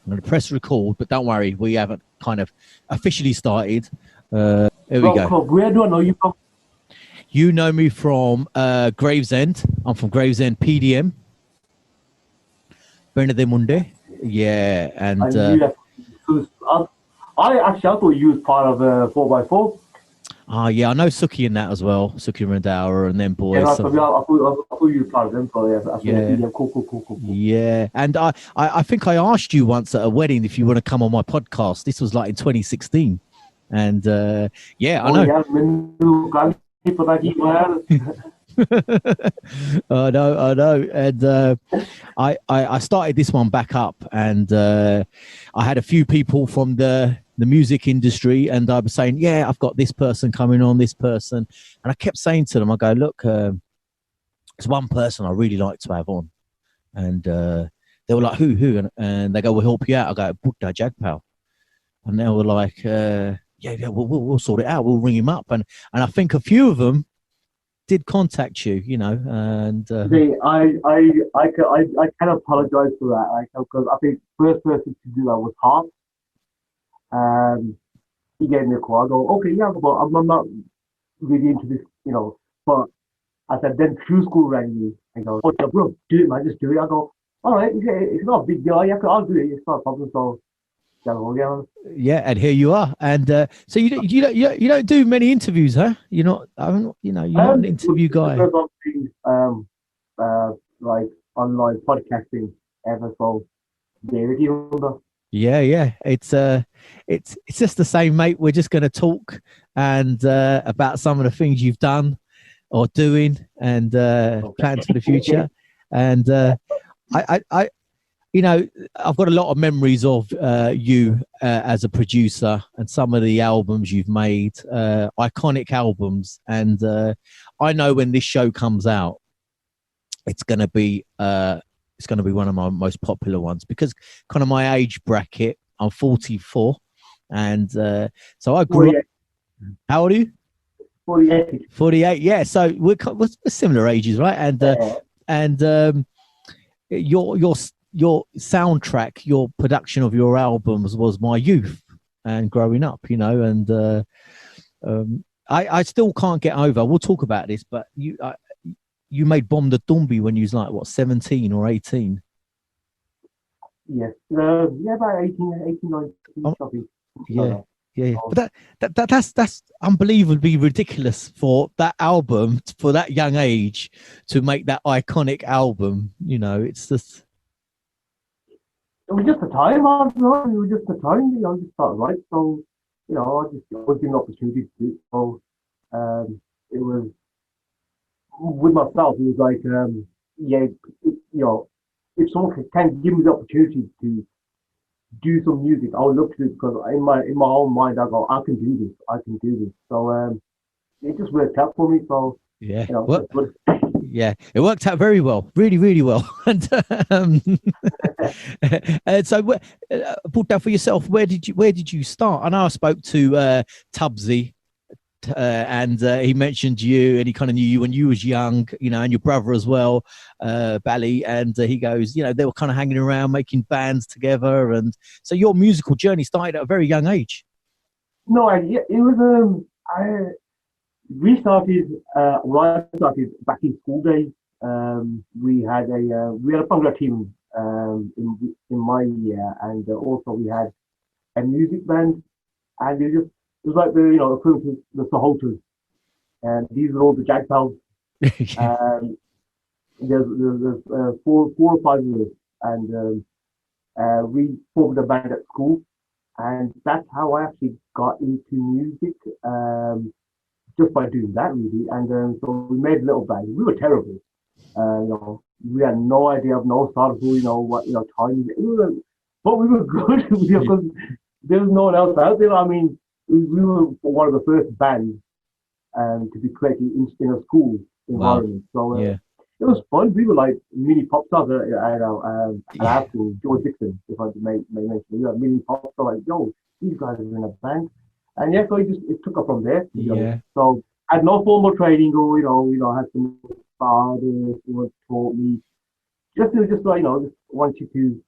I'm going to press record, but don't worry, we haven't kind of officially started. Here we go. Where do I know you from? You know me from Gravesend. I'm from Gravesend PDM. Bernard Munde. Yeah, and I thought you was part of 4x4. Yeah, I know Suki in that as well. Suki Randauer and them boys. Yeah, I thought you were part of them. So yeah, cool. Yeah, and I think I asked you once at a wedding if you want to come on my podcast. This was like in 2016, and yeah, I know. I know, and I started this one back up, and I had a few people from the music industry, and I was saying, yeah, I've got this person coming on, this person, and I kept saying to them, I go, look, there's one person I really like to have on, and they were like, who? And they go, we'll help you out. I go, Bhota Jagpal, and they were like, yeah, we'll sort it out. We'll ring him up, and I think a few of them did contact you, you know, and I can apologize for that, because I think first person to do that was Hart. He gave me a call. I go, okay, yeah, but I'm not really into this, you know. But I said, then True School rang me and goes, oh, bro, do it, man, just do it. I go, all right, it's not a big deal. Yeah, I'll do it. It's not a problem. So, yeah, and here you are. And so you don't do many interviews, huh? You're not, you're not an interview guy. Like online podcasting ever. So, yeah, it's just the same, mate. We're just going to talk and about some of the things you've done or doing, and plans for the future. And I you know, I've got a lot of memories of you as a producer and some of the albums you've made, iconic albums. And I know when this show comes out, it's going to be one of my most popular ones, because kind of my age bracket, I'm 44. And so I grew up. How old are you? 48. 48, yeah. So we're similar ages, right? And your soundtrack, your production of your albums was my youth and growing up, you know. And I still can't get over. We'll talk about this, but you made Bomb The Tumbi when you was like, what, 17 or 18? Yes. Yeah, about 18, 19. Yeah. But that's unbelievably ridiculous for that album, for that young age, to make that iconic album. You know, it's just... It was just a time, man. It was just a time. You know, I just started right. So, you know, I was given an opportunity to do it. So, it was... with myself, it was like, you know, if someone can give me the opportunity to do some music, I'll look to it, because in my own mind, I go, I can do this. So it just worked out for me. So yeah, you know, yeah, it worked out very well, really well. And so, Bhota, for yourself, where did you start? I know I spoke to Tubbsy. And he mentioned you, and he kind of knew you when you was young, you know, and your brother as well, Bally. And he goes, you know, they were kind of hanging around, making bands together. And so your musical journey started at a very young age. No, it was we started when I started back in school days. We had a Bhangra team in my year, and also we had a music band, and it was like the equivalent to the Sahotas, and these are all the Jagpals. There's four or five of us, and we formed a band at school, and that's how I actually got into music, just by doing that, really. And so we made a little band. We were terrible, you know. We had no idea of no sort of time. But we were good because there was no one else out there. I mean, we were one of the first bands to be created in a school environment. Wow. So it was fun. We were like mini pop stars at our school, George Dixon, if I may mention. We were mini pop stars, like, yo, these guys are in a band. And so it took up from there. So I had no formal training, or I had some fathers who taught me. Just like, just wanted to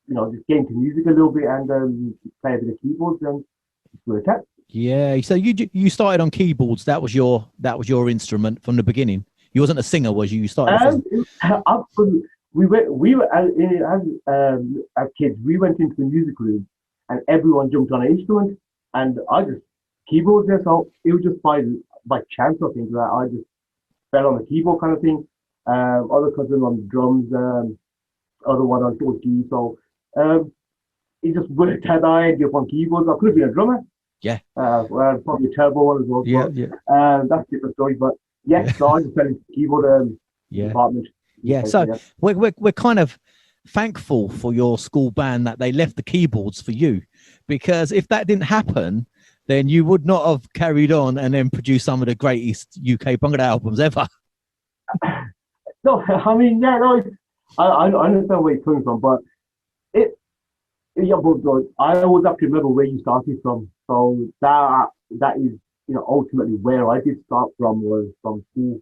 just get into music a little bit and play a bit of keyboards and work out. Yeah. So you started on keyboards. That was your instrument from the beginning. You wasn't a singer, was you? You started off we were as kids. We went into the music room, and everyone jumped on an instrument, and I just keyboards there. So it was just by chance, I think, that I just fell on the keyboard kind of thing. Other cousin on drums, other one on key. So it just worked out. I ended up on keyboards. I could have been a drummer. Yeah. Well, probably a turbo one as well. Yeah, but, yeah. that's a different story. But yeah, so I just fell into the keyboard department. Yeah. So we're kind of thankful for your school band that they left the keyboards for you, because if that didn't happen, then you would not have carried on and then produced some of the greatest UK Bhangra albums ever. No, I mean, yeah, no, I understand where you're coming from, but I always have to remember where you started from. So that is, ultimately where I did start from, was from school.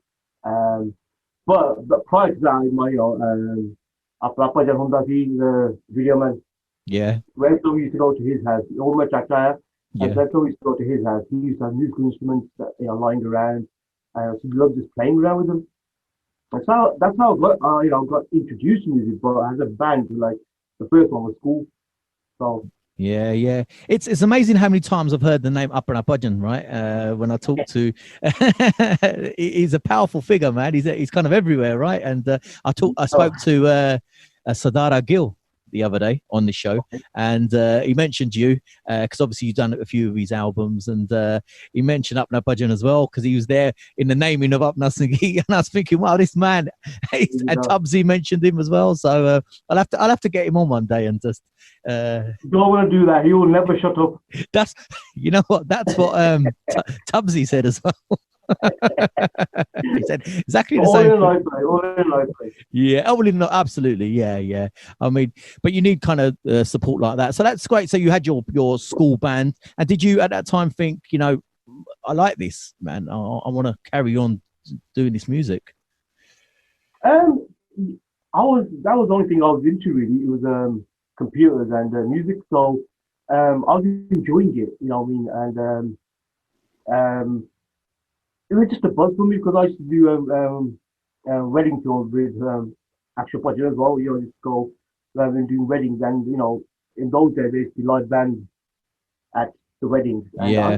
But prior to that, Papa the video man. Yeah. When we used to go to his house, all my chakra, and then we used to go to his house. He used to have musical instruments, lying around. So we loved just playing around with them. And so that's how I got introduced to music. But as a band, the first one was school. So yeah, it's amazing how many times I've heard the name Apna Bhajan, right? When I talk to, he's a powerful figure, man. He's kind of everywhere, right? And I spoke to Sadara Gill the other day on the show, and he mentioned you because obviously you've done a few of his albums, and he mentioned Apna Bhajan as well because he was there in the naming of Apna Singhi, and I was thinking, wow, this man, and Tubbsy mentioned him as well. So I'll have to get him on one day and just. Don't want to do that. He will never shut up. That's that's what Tubbsy said as well. He said exactly the same. All in life. Yeah, absolutely. Yeah. I mean, but you need kind of support like that. So that's great. So you had your school band, and did you at that time think, I like this, man. I want to carry on doing this music? That was the only thing I was into really. It was computers and music. So I was enjoying it. You know what I mean? And it was just a buzz for me because I used to do wedding tours with actual budget as well. Just go rather than doing weddings, and in those days there used to be live bands at the weddings. And I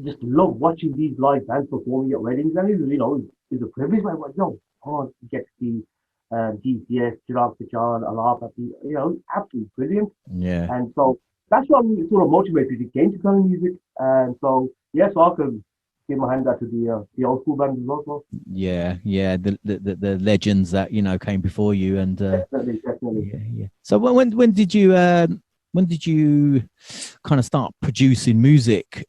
just love watching these live bands performing at weddings, and it was it's a privilege. Get to see DCS, Chirag Pachan, Alapati, absolutely brilliant. Yeah. And so that's what I'm sort of motivated to get into kind of music. And so so I could give my hand out to the old school bands as well. Yeah, the legends that came before you, and definitely. Yeah. So when did you kind of start producing music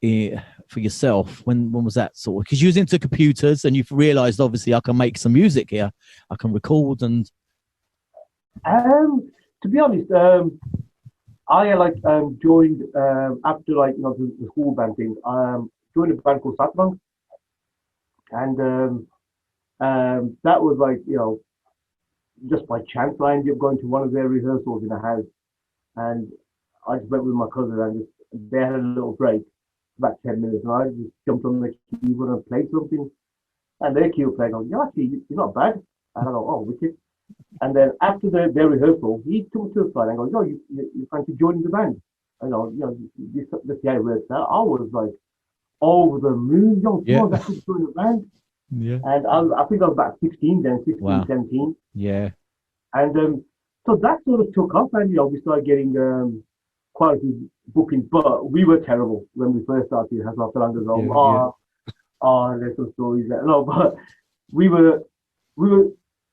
for yourself? When was that sort of? Because you was into computers and you've realised obviously I can make some music here, I can record and. To be honest, I joined after the school band thing. Joined a band called Satrang, and that was just by chance. I ended up going to one of their rehearsals in a house, and I just went with my cousin, and they had a little break, about 10 minutes, and I just jumped on the keyboard and played something, and their keyboard played. I go, actually, you're not bad. And I go, oh, wicked. And then after their rehearsal, he took me to the side and goes, you fancy joining the band? This guy how it works out. I was over the moon. That's just join the band. Yeah. And I think I was about 16 then, 16, wow. 17. Yeah. And so that sort of took off, and we started getting quite a few bookings, but we were terrible when we first started. There's some stories there. No, but we were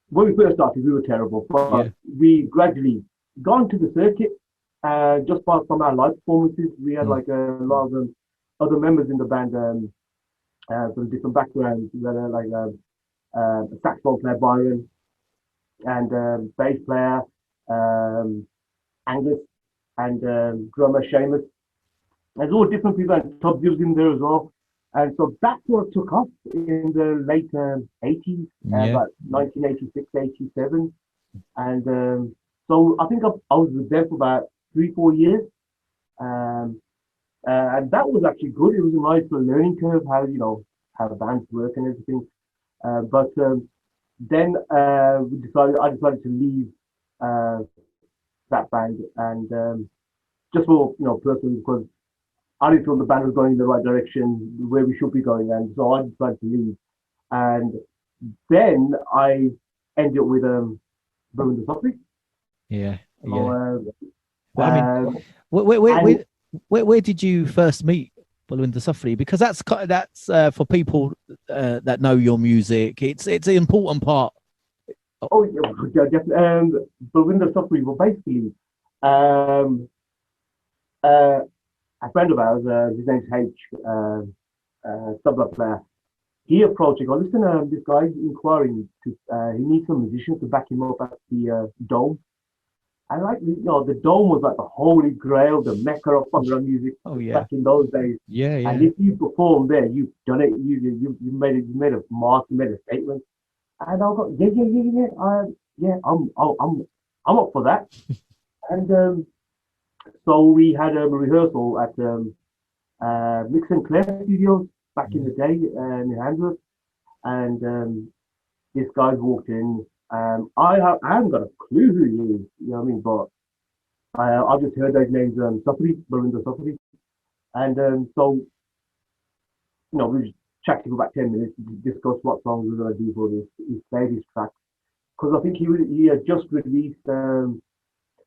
when we first started, we were terrible, but we gradually got into the circuit. Just from our live performances, we had a lot of other members in the band from different backgrounds. We had a saxophone player, Byron, and bass player, Angus, and drummer, Seamus. There's all different people, and Tubbs was in there as well. And so that's what took off in the late 80s, about 1986, 87. And so I think I was with them for about 3, 4 years. Um, and that was actually good. It was a nice learning curve, how, how the bands work and everything. But then I decided to leave uh, that band, and just for, personally, because I didn't feel the band was going in the right direction, where we should be going, and so I decided to leave. And then I ended up with Burn the Safri. Yeah, So, yeah. Well, I mean, where, where, and where, where did you first meet Balwinda Safri? Because that's for people that know your music. It's an important part. oh yeah, definitely. Burn the Safri. Well, basically, um, uh, a friend of ours, his name's H, tabla player. He approached. He goes, listen, this guy's inquiring to. He needs some musicians to back him up at the Dome. And like, the Dome was like the holy grail, the mecca of Bhangra music Oh yeah, back in those days. yeah, And yeah. if you performed there, you've done it. You made it. You made a mark. You made a statement. And I go, yeah, yeah, yeah, yeah. Yeah, I'm up for that. And so we had a rehearsal at Mix and Claire Studios back in the day in Hamburg. And this guy walked in. I haven't got a clue who he is, you know what I mean? But I just heard those names, Safri, Barinda Safri. And so, we just chatted for about 10 minutes to discuss what songs we are going to do for this. He played his track. Because I think he had just released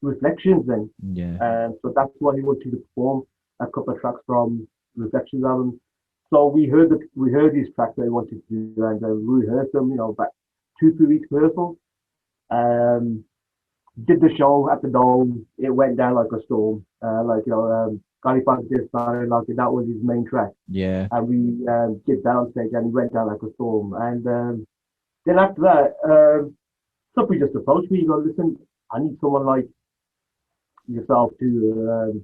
Reflections then. Yeah. So that's why he wanted to perform a couple of tracks from Reflections album. So we heard these tracks that he wanted to do, and we rehearsed them, about 2, 3 weeks rehearsal. Um, did the show at the Dome. It went down like a storm. Gary this started like that was his main track, Yeah. and we did that on stage, and it went down like a storm. And then after that, somebody just approached me. He goes, "Listen, I need someone like yourself to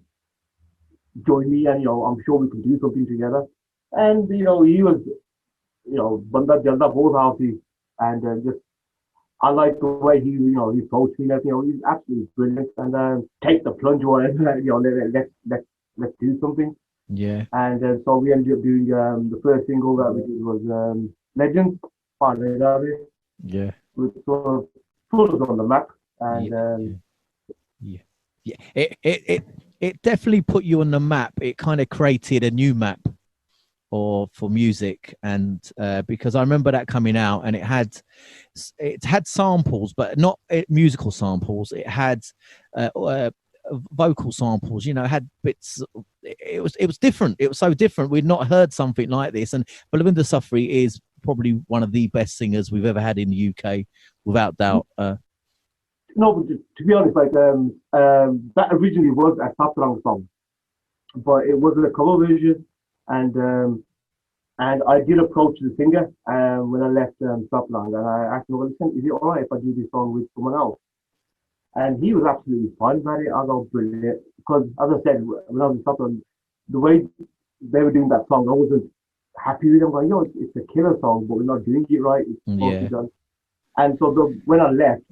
join me, and I'm sure we can do something together." And he was, banda jalda bahut happy, and just I like the way he approached me. He's absolutely brilliant, and take the plunge, whatever. Let's do something. Yeah. And so we ended up doing the first single that we did was Legends, Yeah. which sort of put us on the map. And Yeah. Yeah. Yeah. It definitely put you on the map. It kind of created a new map or for music, and because I remember that coming out, and it had samples, but not musical samples. It had vocal samples. It had bits. It was different. It was so different. We'd not heard something like this. And Balwinda Safri is probably one of the best singers we've ever had in the UK, without doubt. no, but to be honest, like that originally was a Satrang song, but it wasn't a cover version. And and I did approach the singer when I left Satrang, and I asked him, well, listen, is it all right if I do this song with someone else? And he was absolutely fine about it. I go, brilliant. Because as I said, when I was in Scotland, the way they were doing that song, I wasn't happy with them. Going, it's a killer song, but we're not doing it right. It's supposed to Yeah. be done. And so when I left,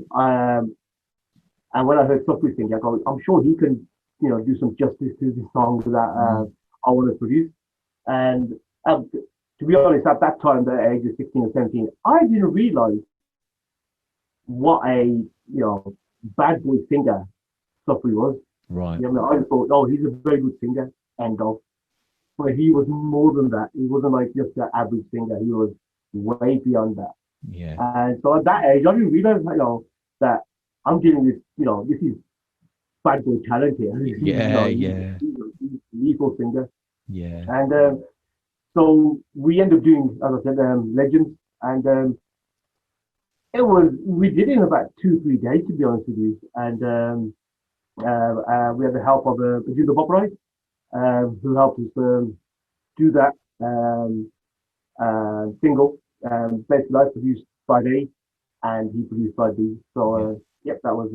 and when I heard Safri sing, I go, I'm sure he can, do some justice to the song that I want to produce. And to be honest, at that time, the age of 16 or 17, I didn't realize what a bad boy singer Safri was. Right. I just thought, oh, he's a very good singer, end of. But he was more than that. He wasn't like just an average singer. He was way beyond that. Yeah. And so at that age, I didn't realize, that I'm dealing with, this is bad boy talent here. Yeah. Yeah. He's a lethal singer. Yeah. And so we ended up doing, as I said, Legends. And we did it in about 2, 3 days, to be honest with you. And we had the help of a producer, Bob Wright, who helped us do that single. Basically, I produced side A, and he produced side B. So, yep, that was.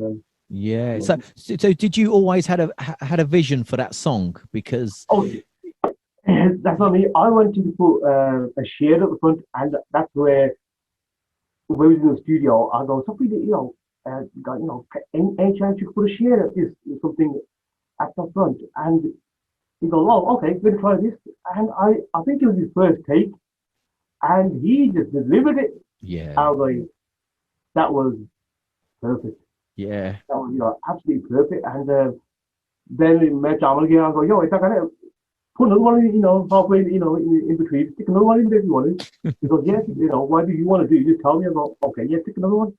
Yeah. So did you always had a vision for that song? Because that's what I mean. I wanted to put a shade at the front, and that's where we was in the studio. I go, something, any chance you could put a share of this or something at the front? And he goes, oh, okay, we'll try this. And I think it was his first take, and he just delivered it. Yeah. I was like, that was perfect. Yeah. That was, absolutely perfect. And then we met Jamal again. I go, yo, it's not gonna put another one in, halfway, in between. Stick another one in there if you want to. He goes, yes, what do you want to do? You just tell me. I go, okay, yeah, stick another one.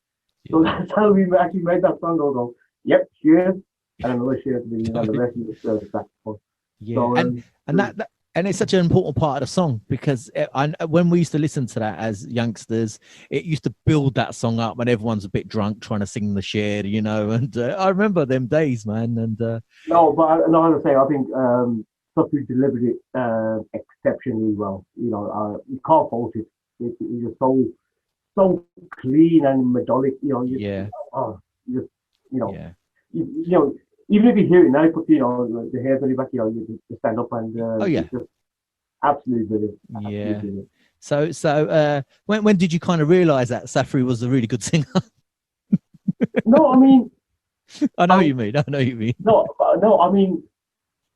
Yeah. So that's how we actually made that song. I go, yep, cheers, and another cheers, and the rest of the saxophone. Yeah, so, and that and it's such an important part of the song, because when we used to listen to that as youngsters, it used to build that song up when everyone's a bit drunk trying to sing the share, and I remember them days, man. And no, but I want to say, I think Safri delivered it exceptionally well. You can't fault it. It's just so clean and melodic. Yeah. Yeah. Even if you hear it now, put the hairs on your back, you just stand up and it's just absolutely brilliant. Yeah. So when did you kind of realize that Safri was a really good singer? No, I mean, I know what you mean. No, I mean,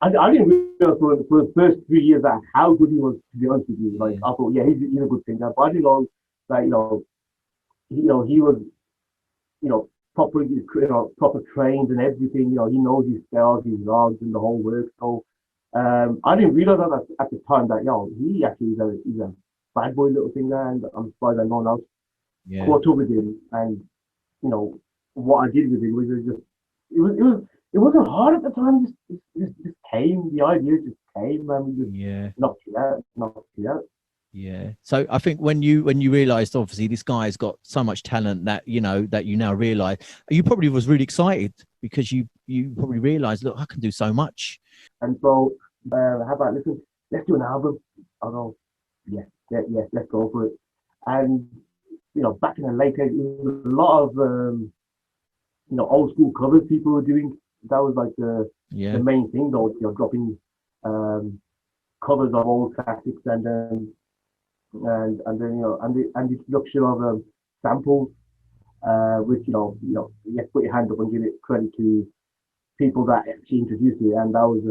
I didn't realize for the first 3 years that how good he was. To be honest with you, like I thought, yeah, he's a good singer, but I didn't know that he was proper trained and everything. He knows his scales, his rods, and the whole work. So I didn't realize that at the time that he actually is a bad boy little singer, and I'm surprised that no one else caught up with him. And what I did with him was just it wasn't hard at the time. Just came. The idea just came, and we just knocked it out. Yeah. So I think when you realized, obviously, this guy's got so much talent that you now realize, you probably was really excited because you probably realized, look, I can do so much. And so how about let's do an album. I go, yeah, let's go for it. And back in the late 80s, a lot of old school covers people were doing. That was like the main thing, though. Dropping covers of old classics, and then the introduction of samples, which you have to put your hand up and give it credit to people that actually introduced it, and that was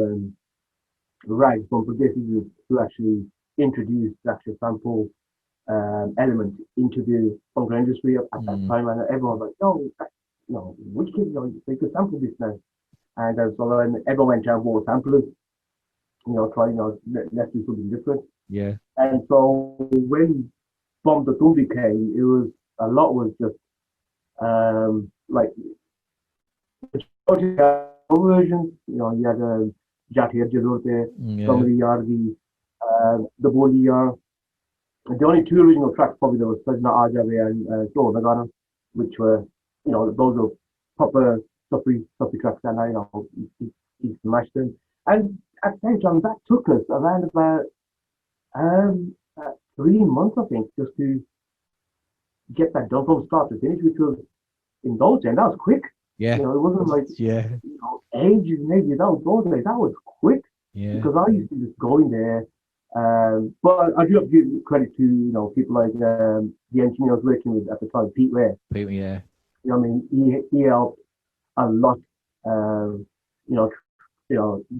Rags from Progressive, who actually introduced the actual sample element into the Bhangra industry at that time, and everyone was like, which kid, they could sample this now. And so then everyone went out and bought samplers, trying, let's do something different. Yeah. And so when Bomb The Tumbi came, a lot was just like versions. You had Jathir Jalurte, Kamri Yardi, the Boliyar. The only two original tracks probably there was Sajna Ajabe and Slow Nagana, which were, those are proper Safri tracks, and he smashed them. And at the same time, that took us around about 3 months, I think, just to get that done from start to finish, which was in those days, that was quick. Yeah. It wasn't like ages, maybe those days, that was quick. Yeah. Because I used to just go in there. But I do have to give credit to people like the engineer I was working with at the time, Pete Ware. Yeah. He helped a lot.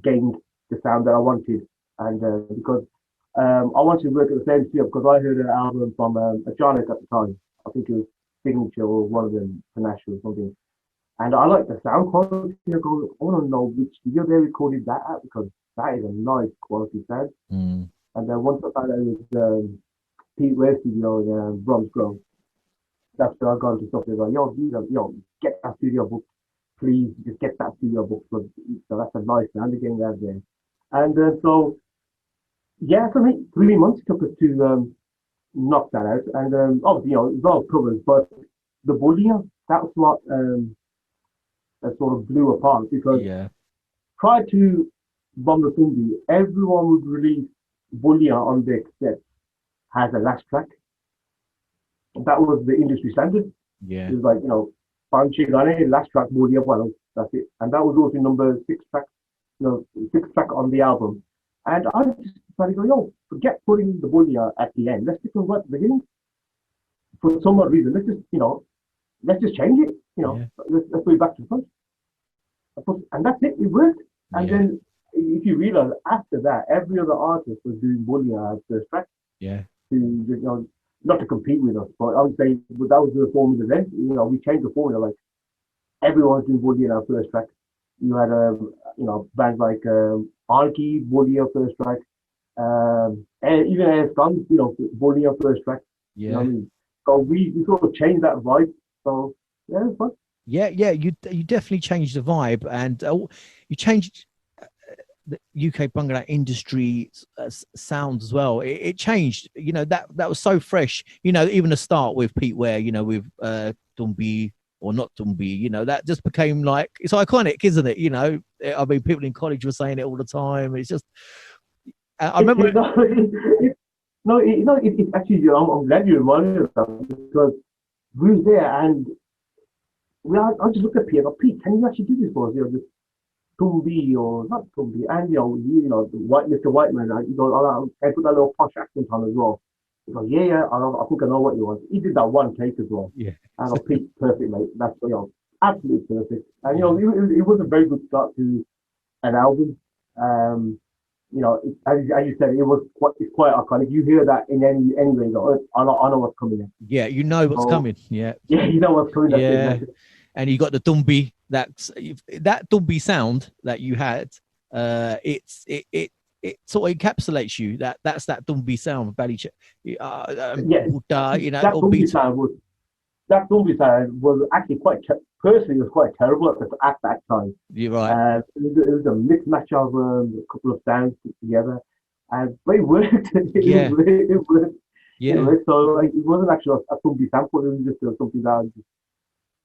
Gained the sound that I wanted, and because I wanted to work at the same studio, because I heard an album from Ajanik at the time. I think it was Signature or one of them, Panache or something. And I like the sound quality. I want to know which studio they recorded that at, because that is a nice quality sound. And then once I found out it was Pete Ware's studio in Bromsgrove, that's where I got into stuff. They're like, get that studio booked. Please just get that studio booked. So that's a nice sound again out there. And so for me, 3 months took us to knock that out. And obviously, it was all covers, but the bullying, that's what that sort of blew apart, because prior to Bomb The Tumbi, everyone would release bullying on their cassette as a last track. That was the industry standard. Yeah. It was like, Panchi Gane, last track, bullying, well, that's it. And that was also number 6 track, 6th track on the album. And I just decided to go, forget putting the bullying at the end. Let's stick with what at the beginning. For some odd reason, let's just change it. you know, let's put it back to the front. And that's it. It worked. And then if you realize after that, every other artist was doing bullying as first track. Yeah. To, you know, not to compete with us, but I would say, but that was the formula then. You know, we changed the formula. Like everyone's doing bullying our first track. You had you know, bands like Arky, bully our first track. And even Airstrong, you know, bully our first track. Yeah. You know what I mean? So we sort of changed that vibe. So yeah, it's fun. Yeah, you definitely changed the vibe, and you changed the UK Bhangra industry sound as well. It changed. You know, that was so fresh. You know, even the start with Pete Ware, you know, with Tumbi or not Tumbi, you know, that just became like, it's iconic, isn't it? You know, I mean, people in college were saying it all the time. It's just, I remember. It's actually, I'm glad you reminded me of that, because we were there and I just looked at Pete. I go, Pete, can you actually do this for us? You know, just Tumbi or not Tumbi, and you know, the white Mr. Whiteman. You know, I put that little posh accent on as well. He goes, yeah, I think I know what you want. He did that one take as well. Yeah. And I go, Pete, perfect, mate. That's, you know, absolutely perfect. And you know, it was a very good start to an album. You know, as you said, it's quite iconic. You hear that in any way. You know, I know what's coming in. Yeah, you know what's coming. Yeah. Yeah, you know what's coming. Yeah. And you got the Tumbi, that Tumbi sound that you had. It sort of encapsulates you. That's that Tumbi sound. Yeah, you know, that Tumbi sound was actually personally, it was quite terrible at that time. You're right. It was a mismatch of a couple of sounds put together, but it worked. It worked. Yeah. It worked. So like, it wasn't actually a Tumbi sample. It was just something that was just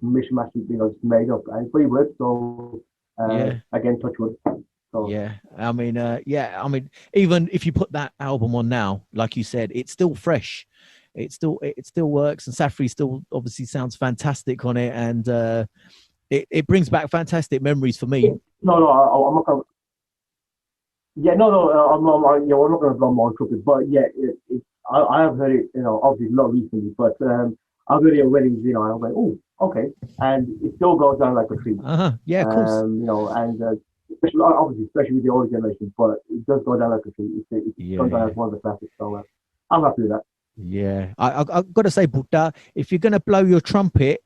mishmash, you know, just made up, and it worked. So again, touch wood. So, yeah, I mean, even if you put that album on now, like you said, it's still fresh. It still works, and Safri still obviously sounds fantastic on it, and it brings back fantastic memories for me. No, I'm not gonna. Yeah, I'm not gonna blow my own trumpet, but yeah, I have heard it, you know, obviously not recently, but I've heard it at weddings, you know, and I'm like, oh, okay, and it still goes down like a tree. Yeah, of course. You know, and especially with the older generation, but it does go down like a tree. It's gone down as one of the classics, so I'm happy with that. Yeah, I've got to say, Bhota, if you're going to blow your trumpet,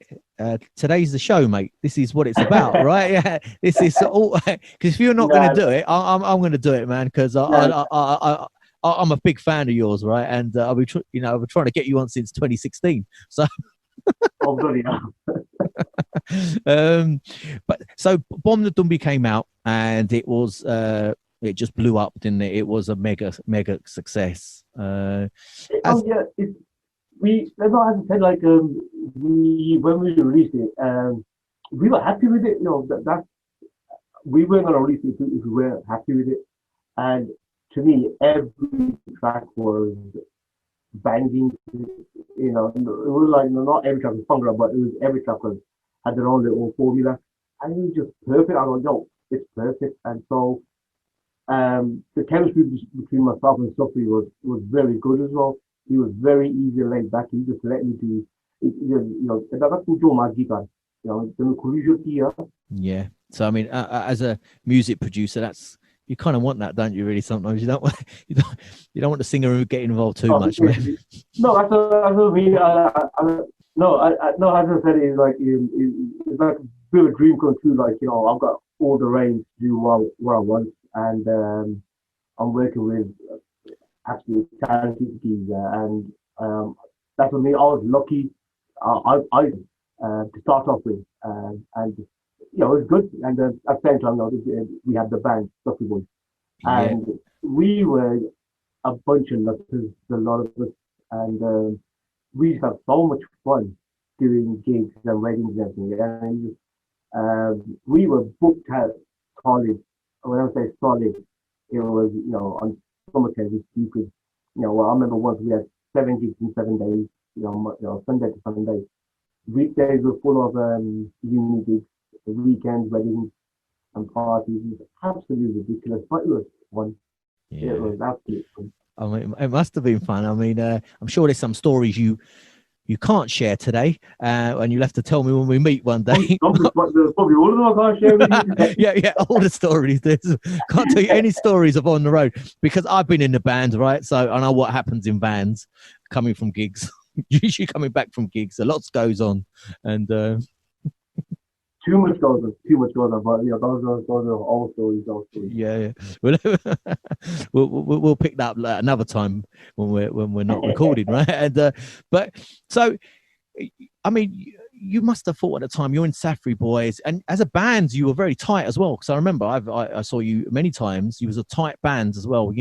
today's the show, mate. This is what it's about, right? Yeah, this is all. Because if you're not going to do it, I'm going to do it, man. Because I'm a big fan of yours, right? And I've been trying to get you on since 2016. So. Oh, bloody hell. But so Bomb The Tumbi came out, and it was it just blew up, didn't it? It was a mega success. As I said, like when we released it, we were happy with it. You know, that we weren't gonna release it if we weren't happy with it. And to me, every track was banging. You know, it was like, not every track was Bhangra, but every track had their own little formula, and it was just perfect. I was like, yo, it's perfect. And so the chemistry between myself and Safri was very good as well. He was very easy and laid back. He just let me do it. You know, that's what my guitar. You know, yeah. So I mean, as a music producer, that's, you kind of want that, don't you? Really, sometimes you don't want want the singer who get involved too much. Man. No, that's what I mean. No, as I said, it's like a bit of a dream come true. Like, you know, I've got all the range to do what I want, and I'm working with absolutely talented geezer, and that's for me. I was lucky. I to start off with, and you know, it was good. And at the same time, we had the band Safri Boyz, and we were a bunch of nutters, a lot of us, and we used to have so much fun doing gigs and weddings and everything. And we were booked out solid. When I say solid, it was, you know, on some occasions you could, you know, I remember once we had 7 gigs in 7 days, you know, Sunday to Sunday. Weekdays were full of uni gigs, weekends, weddings, and parties. It was absolutely ridiculous, but it was fun. Yeah. It was absolutely fun. I mean, it must have been fun. I mean, I'm sure there's some stories you you can't share today, and you'll have to tell me when we meet one day. Probably all of them I can't share with you today. Yeah, all the stories. Can't tell you any stories of on the road because I've been in the band, right? So I know what happens in bands coming from gigs. Usually coming back from gigs, a lot goes on, and too much goes on. But those are all stories. yeah. We'll pick that up another time when we're not recording, right? And but so, I mean, you must have thought at the time you're in Safri Boyz, and as a band, you were very tight as well. Because I remember I saw you many times. You was a tight band as well.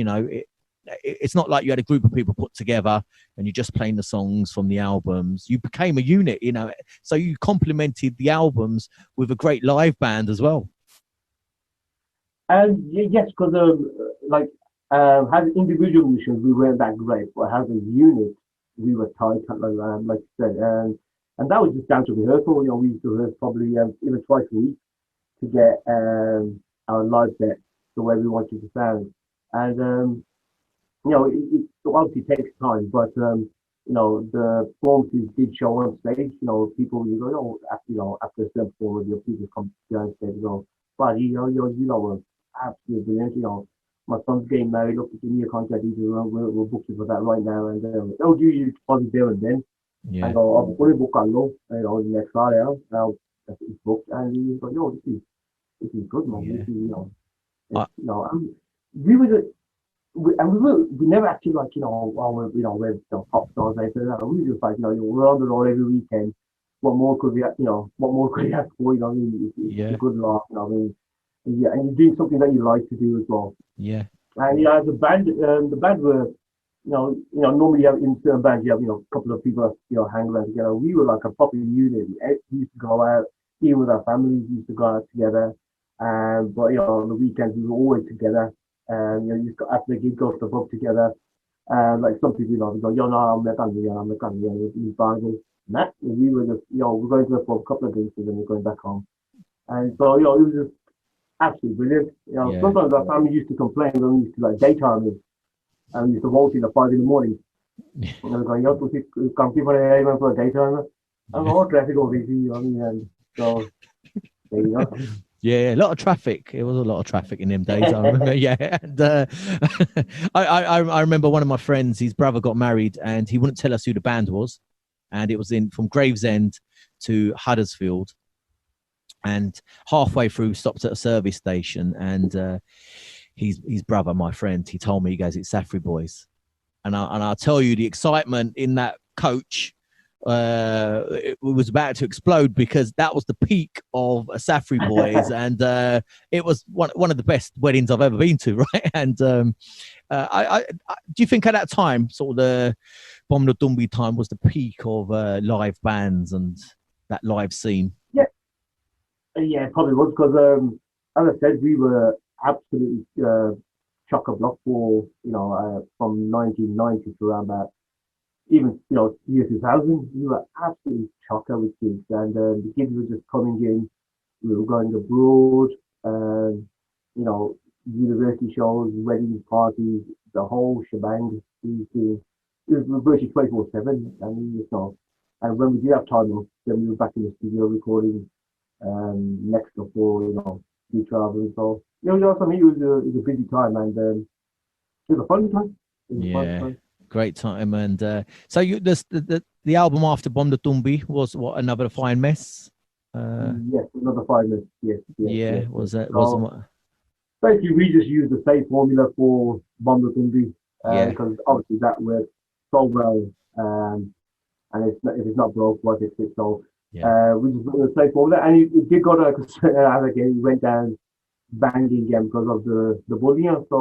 It's not like you had a group of people put together and you're just playing the songs from the albums. You became a unit, so you complemented the albums with a great live band as well. And yes, because as individual musicians, we weren't that great, but as a unit, we were tight, like you said, and that was just down to rehearsal. We used to rehearse probably even twice a week to get our live set the way we wanted to sound, and it obviously takes time, but the performances did show on stage. People after a certain performance, people come behind stage and go, "Buddy, you absolutely brilliant. My son's getting married. Look, give me a contact details. We're booking for that right now." And they'll do you deposit there and then. Yeah. And go, "I'll put a book on low, next Friday. Now it's booked." And he's like, "Yo, this is good, man. Yeah. This is, and we were we never actually we're pop stars like that. We just like we're on the road every weekend. What more could we ask for? It's a good laugh. Yeah, and you're doing something that you like to do as well. Yeah. And as a band, the band were normally in certain bands you have a couple of people hang around together. We were like a proper unit. We used to go out, even with our families. We used to go out together. But on the weekends we were always together. You got after the gig, go to the pub together. Like some people, they go, I'm the country, in Bhangra. And we were just, we're going to the pub, a couple of drinks, and then we're going back home. And so, it was just absolutely brilliant. Yeah. Sometimes our family used to complain when we used to daytime it, and we used to walk in at 5 a.m. And they were going, come for a daytime. And the whole traffic over here, and so there you go. Yeah, a lot of traffic. It was a lot of traffic in them days. I remember. Yeah, and I remember one of my friends. His brother got married, and he wouldn't tell us who the band was, and it was from Gravesend to Huddersfield, and halfway through stopped at a service station, and his brother, my friend, he told me, he goes, "It's Safri Boyz," and I'll tell you the excitement in that coach. It was about to explode because that was the peak of Safri Boyz, and it was one of the best weddings I've ever been to, right? And I do you think at that time, sort of the Bomb The Tumbi time, was the peak of live bands and that live scene? Yeah, it probably was because, as I said, we were absolutely chock-a-block for from 1990 to around about. Even year 2000, we were absolutely chocker with gigs, and the gigs were just coming in. We were going abroad, university shows, wedding parties, the whole shebang. It was virtually 24/7, and and when we did have time off, then we were back in the studio recording next up for future albums. So for me, it was a busy time, and it was a fun time. Yeah. Great time. And so the album after Bomb The Tumbi was what, Another Fine Mess? Yes, Another Fine Mess. Yes. Yeah, was that? Basically, we just used the same formula for Bomb The Tumbi because obviously that worked so well. And if it's not broke, why fix it? So we just went the same formula, and it did go to again. We went down banging again because of the bullying. So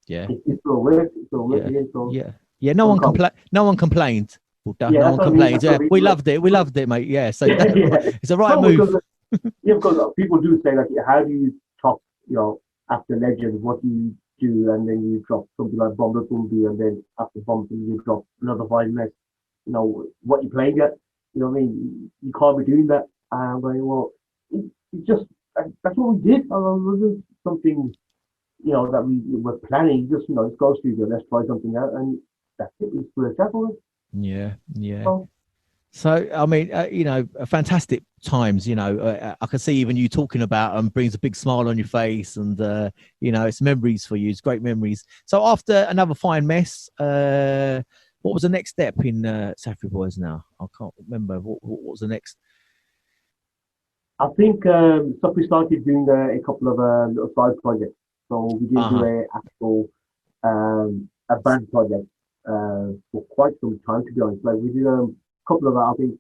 yeah, it's still worked. It's still working. Yeah. So Yeah. No one complained. No one complained. No one complained. Yeah, we loved it. We loved it, mate. Yeah. So it's a right move. Because people do say how do you top after Legend? What do you do? And then you drop something like Bomb The Tumbi, and then after Bomb The Tumbi you drop Another Fine Mess. What you playing at? What I mean? You can't be doing that. I'm going, well, it's just that's what we did. It wasn't something that we were planning. Just let's go studio, let's try something out, and that's it. We put a for it. Yeah, yeah. So, So, I mean, fantastic times. I can see even you talking about them brings a big smile on your face, and it's memories for you. It's great memories. So, after another fine mess, what was the next step in Safri Boys? Now, I can't remember what was the next. I think stuff we started doing a couple of little side projects. So we didn't Uh do huh. a actual a band project for quite some time, to be honest. Like we did a couple of, I think,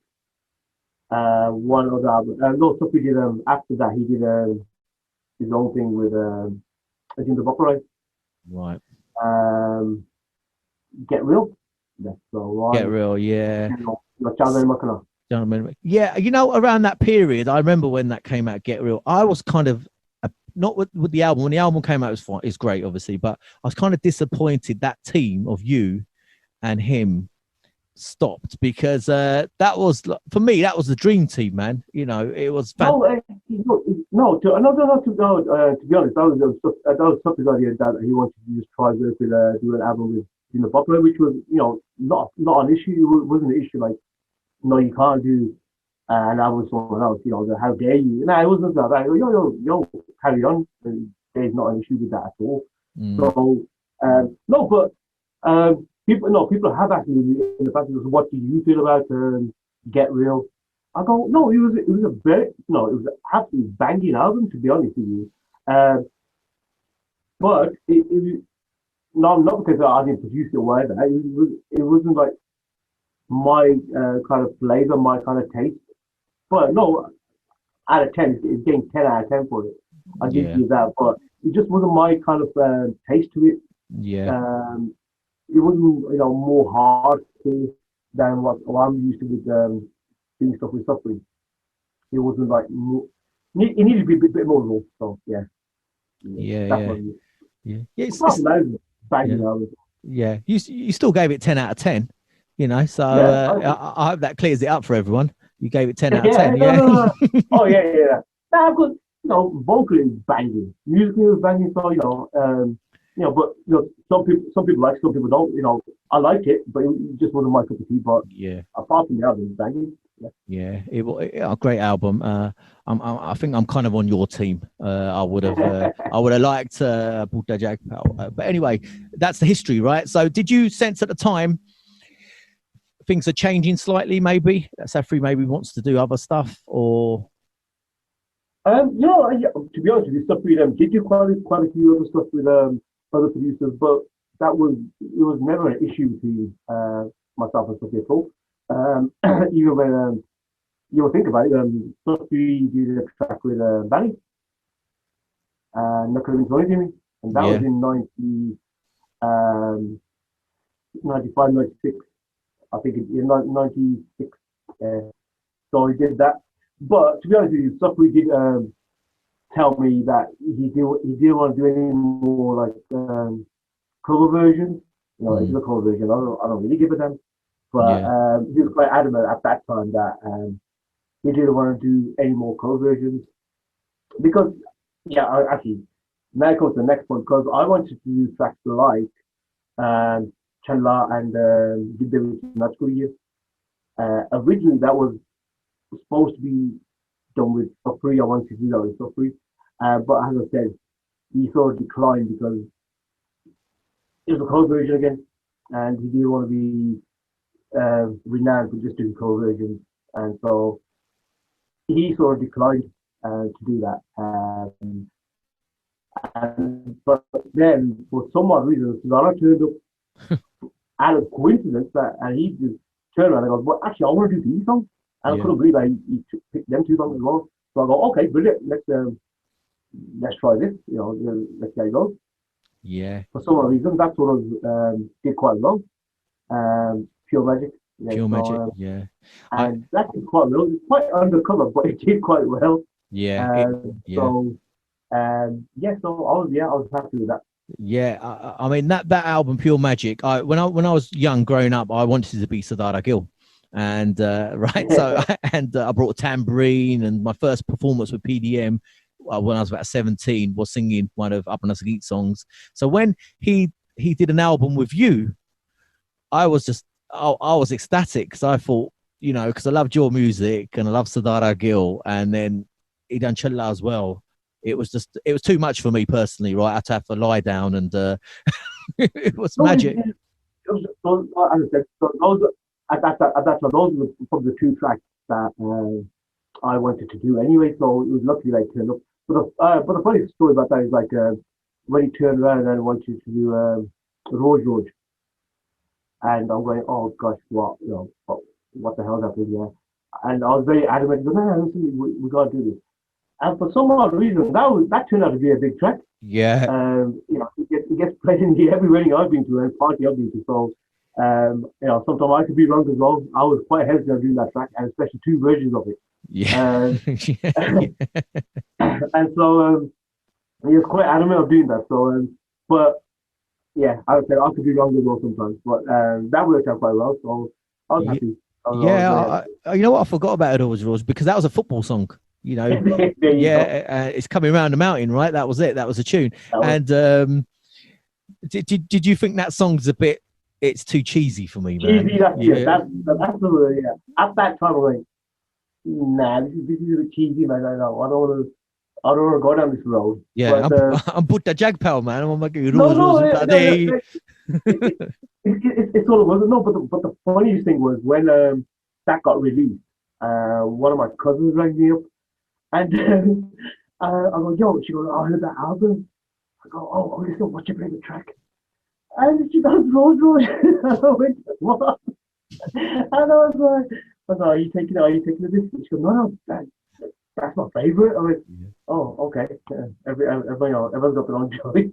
one other album. No, stuff we did after that. He did his own thing with I think the Bokrai. Right. Um, Get Real. That's the Get one. real. Yeah. Makana. Yeah, around that period, I remember when that came out, Get Real. I was kind of not with the album. When the album came out, it was fine. It's great, obviously, but I was kind of disappointed that team of you and him stopped because that was for me that was the dream team, man. It was No, to be honest, that was something idea that he wanted to just try with do an album with Butler, which was not an issue. It wasn't an issue like no, you can't do an album with someone else. How dare you? No, it wasn't that. Carry on. There's not an issue with that at all. mm, So no, but people no people have asked me in the past. What do you feel about Get Real? I go, no, it was a very no, it was an absolutely banging album, to be honest with you. But it no, not because I didn't produce it or whatever. It wasn't like my kind of flavor, my kind of taste. But no, out of 10, it's getting 10 out of 10 for it. I did yeah, give that, but it just wasn't my kind of taste to it. yeah, Um, it wasn't, more hardcore than what I'm used to with doing stuff with suffering. It wasn't like more, it needed to be a bit more raw. So yeah, yeah, that's yeah, what it is. yeah, yeah. Apart from that, it's Yeah, banging album. yeah. You still gave it 10 out of 10. So Yeah, I hope that clears it up for everyone. You gave it 10 out of yeah, 10. no, Yeah. no, no. Oh yeah, yeah, yeah. Nah, because vocally is banging, musically is banging. So but some people like, some people don't. I like it, but it just wasn't my cup of tea. But Yeah. apart from the album, it's banging. Yeah. Yeah, a great album. I think I'm kind of on your team. I would have liked Bhota Jagpal. But anyway, that's the history, right? So, did you sense at the time things are changing slightly? Maybe that Safri maybe wants to do other stuff, or To be honest with you, stuff with did do quite a few other stuff with other producers, but it was never an issue between myself and Sophie at all. Even when you think about it, Sophie did a track with Danny and Knuckle Tony Jimmy, and that was yeah, in um, 95, 96. I think in 96. Uh, so he did that. But to be honest with you, Sophie did tell me that he didn't want to do any more like cover versions. It's mm, a cover version. I don't really give a damn. But yeah, he was quite adamant at that time that he didn't want to do any more cover versions because actually now comes the next one because I wanted to do tracks like Chandla and Gidde Nachkuriye. Originally that was supposed to be done with Safri. I wanted to do that with Safri. But as I said, he sort of declined because it was a cover version again, and he didn't want to be renowned for just doing cover versions. And so he sort of declined to do that. But then, for some odd reason, Lana turned up out of coincidence and he just turned around and goes, "Well, actually, I want to do these songs." And I yeah, couldn't believe that he picked them two songs as well. So I go, "Okay, brilliant. Let's try this. Let's see how it goes." yeah. For some odd reason, that sort of did quite well. Pure Magic, yeah. Pure So Magic. Yeah, I and that did quite well. It's quite undercover, but it did quite well. yeah it yeah. So So I was happy with that. Yeah, I mean that album, Pure Magic. When I was young, growing up, I wanted to be Siddhartha Gill, and right. So I brought a tambourine, and my first performance with PDM when I was about 17 was singing one of Apna Sangeet songs. So when he did an album with you, I was just I was ecstatic because I thought, you know, because I loved your music and I love Sadara Gill, and then he done Chilla as well. It was too much for me personally, right? I had to have to lie down, and it was So magic. as I said, so those at that time, those were probably the two tracks that I wanted to do anyway. So it was lucky that I turned up. But the funny story about that is like when he turned around and wanted to do Rose Road, and I'm going, oh gosh, what the hell's happening here? And I was very adamant. No, no, listen, we gotta do this. And for some odd reason, that turned out to be a big track. Yeah. It gets played in every wedding I've been to and party I've been to. So, sometimes I could be wrong as well. I was quite hesitant doing that track, and especially two versions of it. Yeah. And so he was quite adamant of doing that. So, but yeah, I would say I could be wrong as well sometimes. But that worked out quite well. So I was happy. You know what? I forgot about it always, Rose, because that was a football song. You know, it's coming around the mountain, right? That was it. That was a tune. And did you think that song's a bit? It's too cheesy for me, man. Cheesy, that's absolutely, yeah. At that time, I'm like, nah, this is a bit cheesy, man. I don't want to go down this road. Yeah, but, I'm Bhota Jagpal, man. I'm like, it's all it was. No, but the funniest thing was when that got released. One of my cousins rang me up, and I go, yo, she goes, oh, I heard that album. I go, oh, listen, what's your favorite track? And she goes, Rose Road. And I went, what? And I was like, are you taking this? And she goes, no, that's my favorite. I went, oh, okay. Everyone's got their own choice.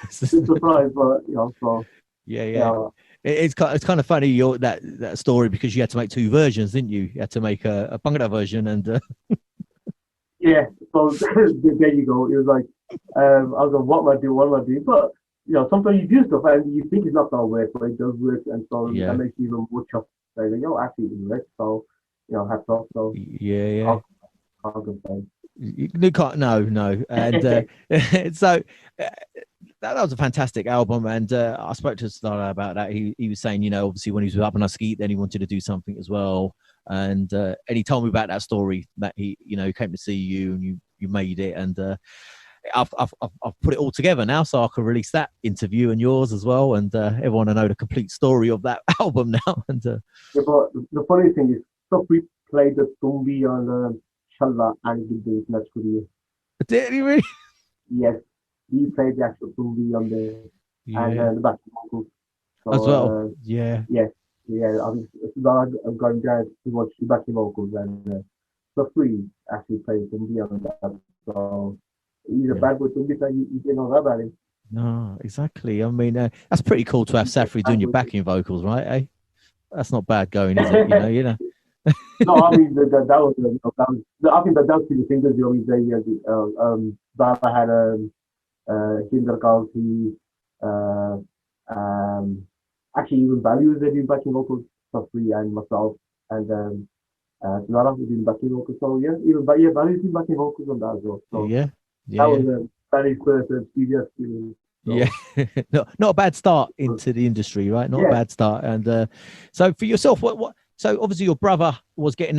It's a surprise, but so yeah. It's kind of funny that story, because you had to make two versions, didn't you? You had to make a Bhangra version and. Yeah, so there you go. It was like I was like, what am I doing? But sometimes you do stuff and you think it's not gonna work, but it does work, and so that makes you even more chuffed. Like, actually it works. So hats off. So yeah. I'll complain. You can't, no, and so. That was a fantastic album, and I spoke to Stara about that. He was saying, obviously when he was with Up on Skeet, then he wanted to do something as well, and he told me about that story that he came to see you and you made it, and I've put it all together now, so I can release that interview and yours as well, and everyone will know the complete story of that album now. And but the funny thing is, Safri played the Tumbi on Shalla and he did the next video. Did he really? Yes. He played the actual Tumbi on and the backing vocals. So, as well. Yeah. I'm going down to watch the backing vocals, and for free actually played Tumbi on that. So he's a bad boy Tumbi, so you didn't know that about him. No, exactly. I mean, that's pretty cool to have Safri doing your backing vocals, right? Eh? That's not bad going, is it? No, I mean that was I think that was the singles. Baba had Hinder Kausi, actually even Values have been backing vocals, Safri and myself, and Lara has been backing vocals. So Values been backing vocals on that as well. So that was a very first studio experience. So. Yeah, not a bad start into the industry, right? Not a bad start. And so for yourself, what? So obviously your brother was got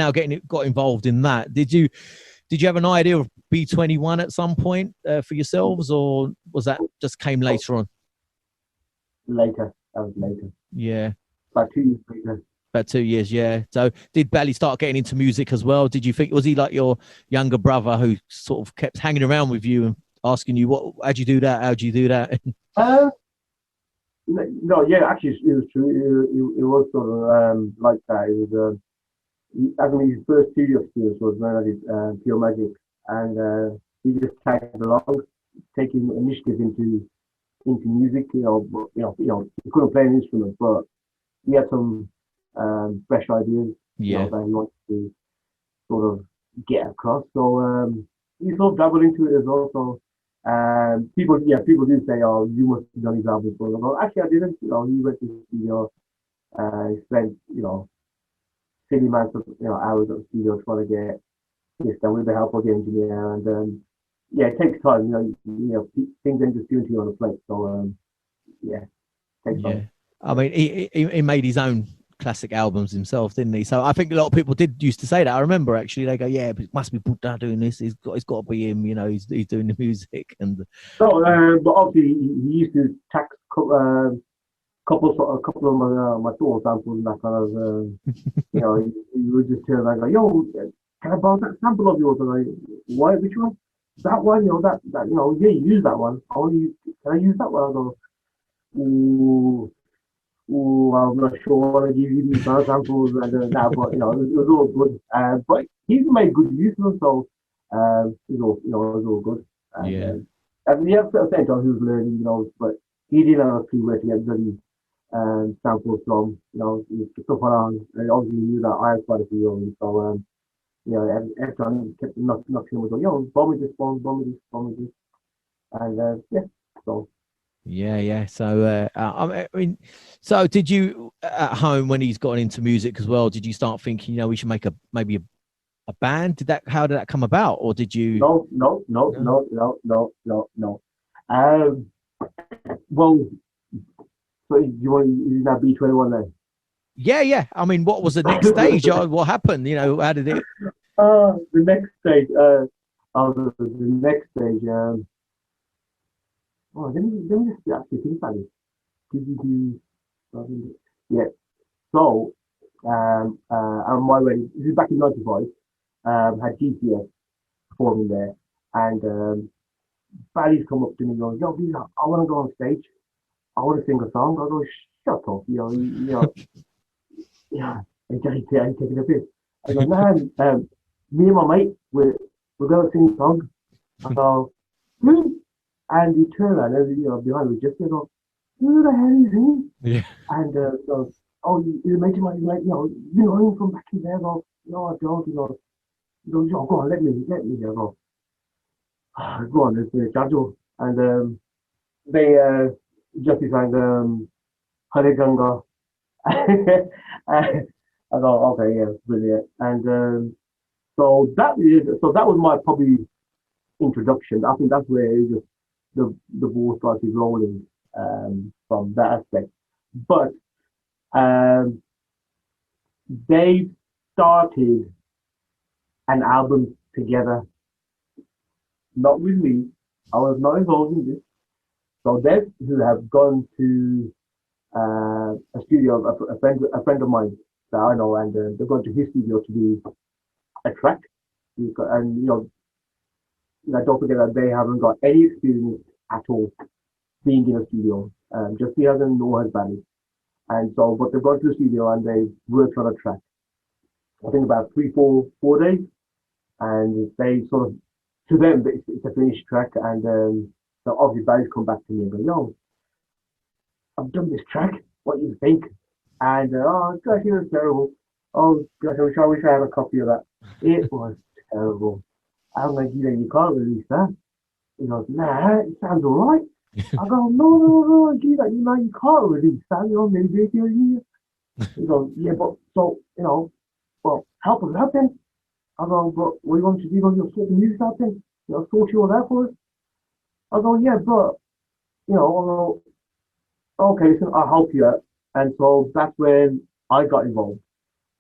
involved in that. Did you have an idea of B21 at some point for yourselves, or was that just came later on? Later. That was later. Yeah. About 2 years later. About 2 years, yeah. So did Bally start getting into music as well? Did you think, was he like your younger brother who sort of kept hanging around with you and asking you, how'd you do that? How'd you do that? No, yeah, actually it was true. It was sort of like that. It was I mean, his first studio experience was when I did Pure Magic, and he just tagged along, taking initiative into music. He couldn't play an instrument, but he had some fresh ideas. That he wanted to sort of get across. So he sort of dabbled into it as well. So people do say, "Oh, you must have done his album." So actually, I didn't. He went to the studio. He spent silly amounts of hours at the studio trying to get this done with the help of the engineer, and it takes time. Things ain't just given to you on a plate. So it takes time. I mean, he made his own classic albums himself, didn't he? So I think a lot of people did used to say that. I remember actually they go, yeah, but it must be Bhota doing this. It's got to be him. You know, he's doing the music and. So, but obviously he used to tax a couple of my tour samples and that kind of you know he would just turn around and go, yo, can I borrow that sample of yours? And I, why, which one? That one, you know, that you know, yeah, you use that one. Can I use that one? I go, ooh, I'm not sure I want to give you these kind of samples and that, but you know, it was all good. But he made good use of them, so it was all, you know, it was all good. And yeah, at the same time, he was learning, you know, but he didn't have a clue where to get the samples from, you know, stuff around. And obviously, he knew that I had quite a few of them, so you know, every time he kept knocking him, was like, yo, bomb me this one, bomb me this, bomb me this, and yeah, so. Yeah. So, I mean, so did you at home when he's gotten into music as well? Did you start thinking, you know, we should make maybe a band? How did that come about, or did you? No. Well, so you want to use that B21 then? Yeah. I mean, what was the next stage? What happened? You know, how did it? The next stage. The next stage. Oh, let me just actually think about it. Yeah. So, on my wedding, this is back in '95. Had GCS performing there, and Barry's come up to me and goes, "Yo, Visa, I want to go on stage. I want to sing a song." I go, "Shut up, you know, yeah." And Johnny said, "I'm taking a piss." I go, "Nah, me and my mate, we're going to sing a song." I go, "Hmm." And he turned around, and you know, behind me, just go, "Who the hell is he?" Yeah. And so, "Oh, you mentioned my, like, you know him from back in there." I go, "No, I don't." You know, he goes, "Oh, go on, let me." I go, "Go on, let's charge you." And they just sang Hare Ganga. I go, okay, yeah, brilliant. And so that was my probably introduction. I think that's where just the ball started rolling from that aspect. But um, they started an album together, not with me. I was not involved in this. So they who have gone to a studio, a friend of mine that I know, and they've gone to his studio to do a track. And don't forget that they haven't got any experience at all being in a studio. Just he doesn't know his band, and so but they've gone to the studio and they worked on a track. I think about 4 days, and they sort of to them it's a finished track, and so obviously Barry's come back to me and go, "Yo, I've done this track. What do you think?" And oh gosh, it was terrible. Oh gosh, I wish I had a copy of that. It was terrible. I'm like, you can't release that. He goes, nah, it sounds alright. I go, no, Gila, you can't release that. Maybe it's your year. He goes, yeah, but so, well, help us out then. I go, but what do you want me to do? You'll sort the music out then? Sort you all that for us? I go, yeah, but, I go, okay, listen, I'll help you out. And so that's when I got involved.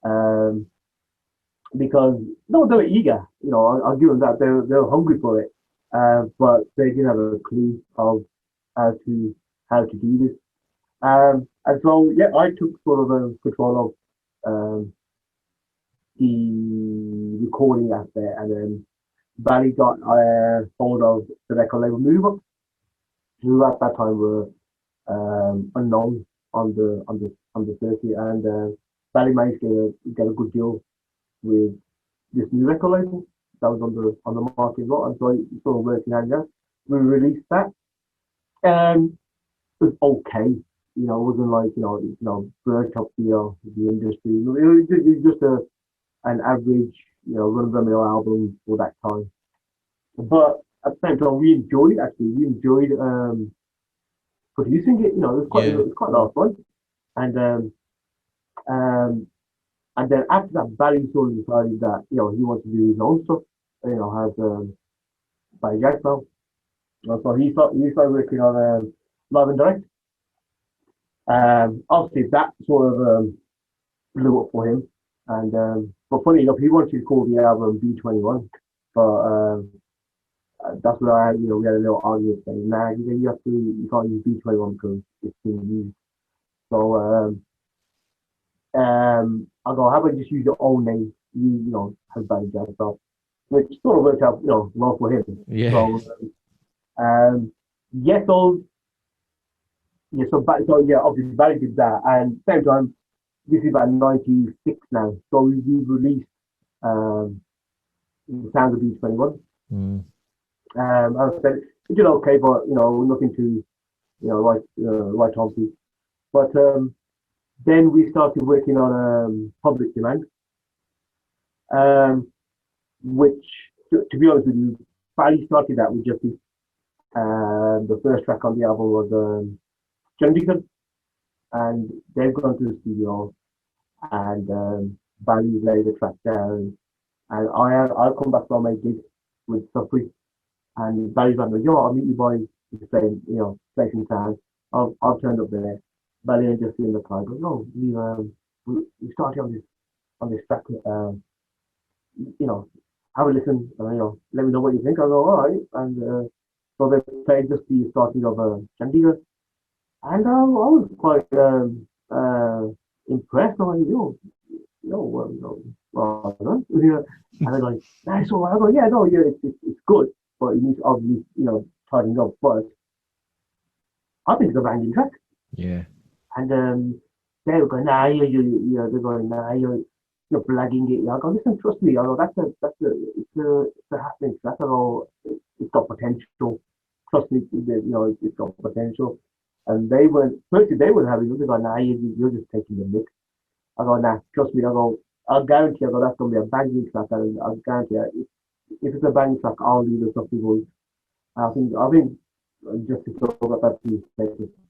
Um, because no, they were eager. I'll give them that. They were hungry for it, but they didn't have a clue of how to do this. And so yeah, I took sort of control of the recording aspect, and then Valley got hold of the record label Move Up, who at that time were unknown on the circuit, and Valley managed to get a good deal with this new record label that was on the market as well, and so it sort of working hand in hand. We released that. It was okay. It wasn't like burnt up the industry. It was just an average run of the mill album for that time. But at the same time, we enjoyed it. Actually, we enjoyed producing it. It was quite a lot of fun, and um, and then after that, Barry sort of decided that he wants to do his own stuff. Has Bhota Jagpal. So he started working on live and direct. Obviously, that sort of blew up for him. And but funny enough, he wanted to call the album B21, but that's what we had a little argument saying, nah, you can't use B21 because it's being used. So I go, how about just use your own name? Has Bhota Jagpal, which sort of worked out, well for him. Yeah. So yeah, so yeah, obviously Barry did that, and same time, this is about '96 now, so we released um, the Sounds of B21. Mm. I said it did okay, but nothing to write home to. But then we started working on Public Demand, um, which, to be honest with you, Barry started that with Justice. The first track on the album was Chandigarh, and they've gone to the studio, and Barry laid the track down, and I'll come back from a gig with Safri, and Barry's like, yo, I'll meet you boys at the same, place in town. I'll turn up there. Barry and Justin in the car goes, no, we started on this track, have a listen, let me know what you think. I go, all right, and so they played just the starting of Chandigarh, and I was quite impressed. I'm like, well done. And they're like, nice one. I go, yeah, no, yeah, it's good, but you need to obviously, tighten up. But I think it's a banging track. Yeah. And they were going, nah, they're going, nah, you're blagging it. I go, listen, trust me. I go, it's a happening track. I go, it's got potential. Trust me, it's got potential. And they weren't, firstly, they weren't having it. They go, nah, you're just taking the mick. I go, nah, trust me. I go, I'll guarantee, I go, that's going to be a banging track. And I'll guarantee, if it's a banging track, I'll leave the Safri Boyz. I think just to talk about that piece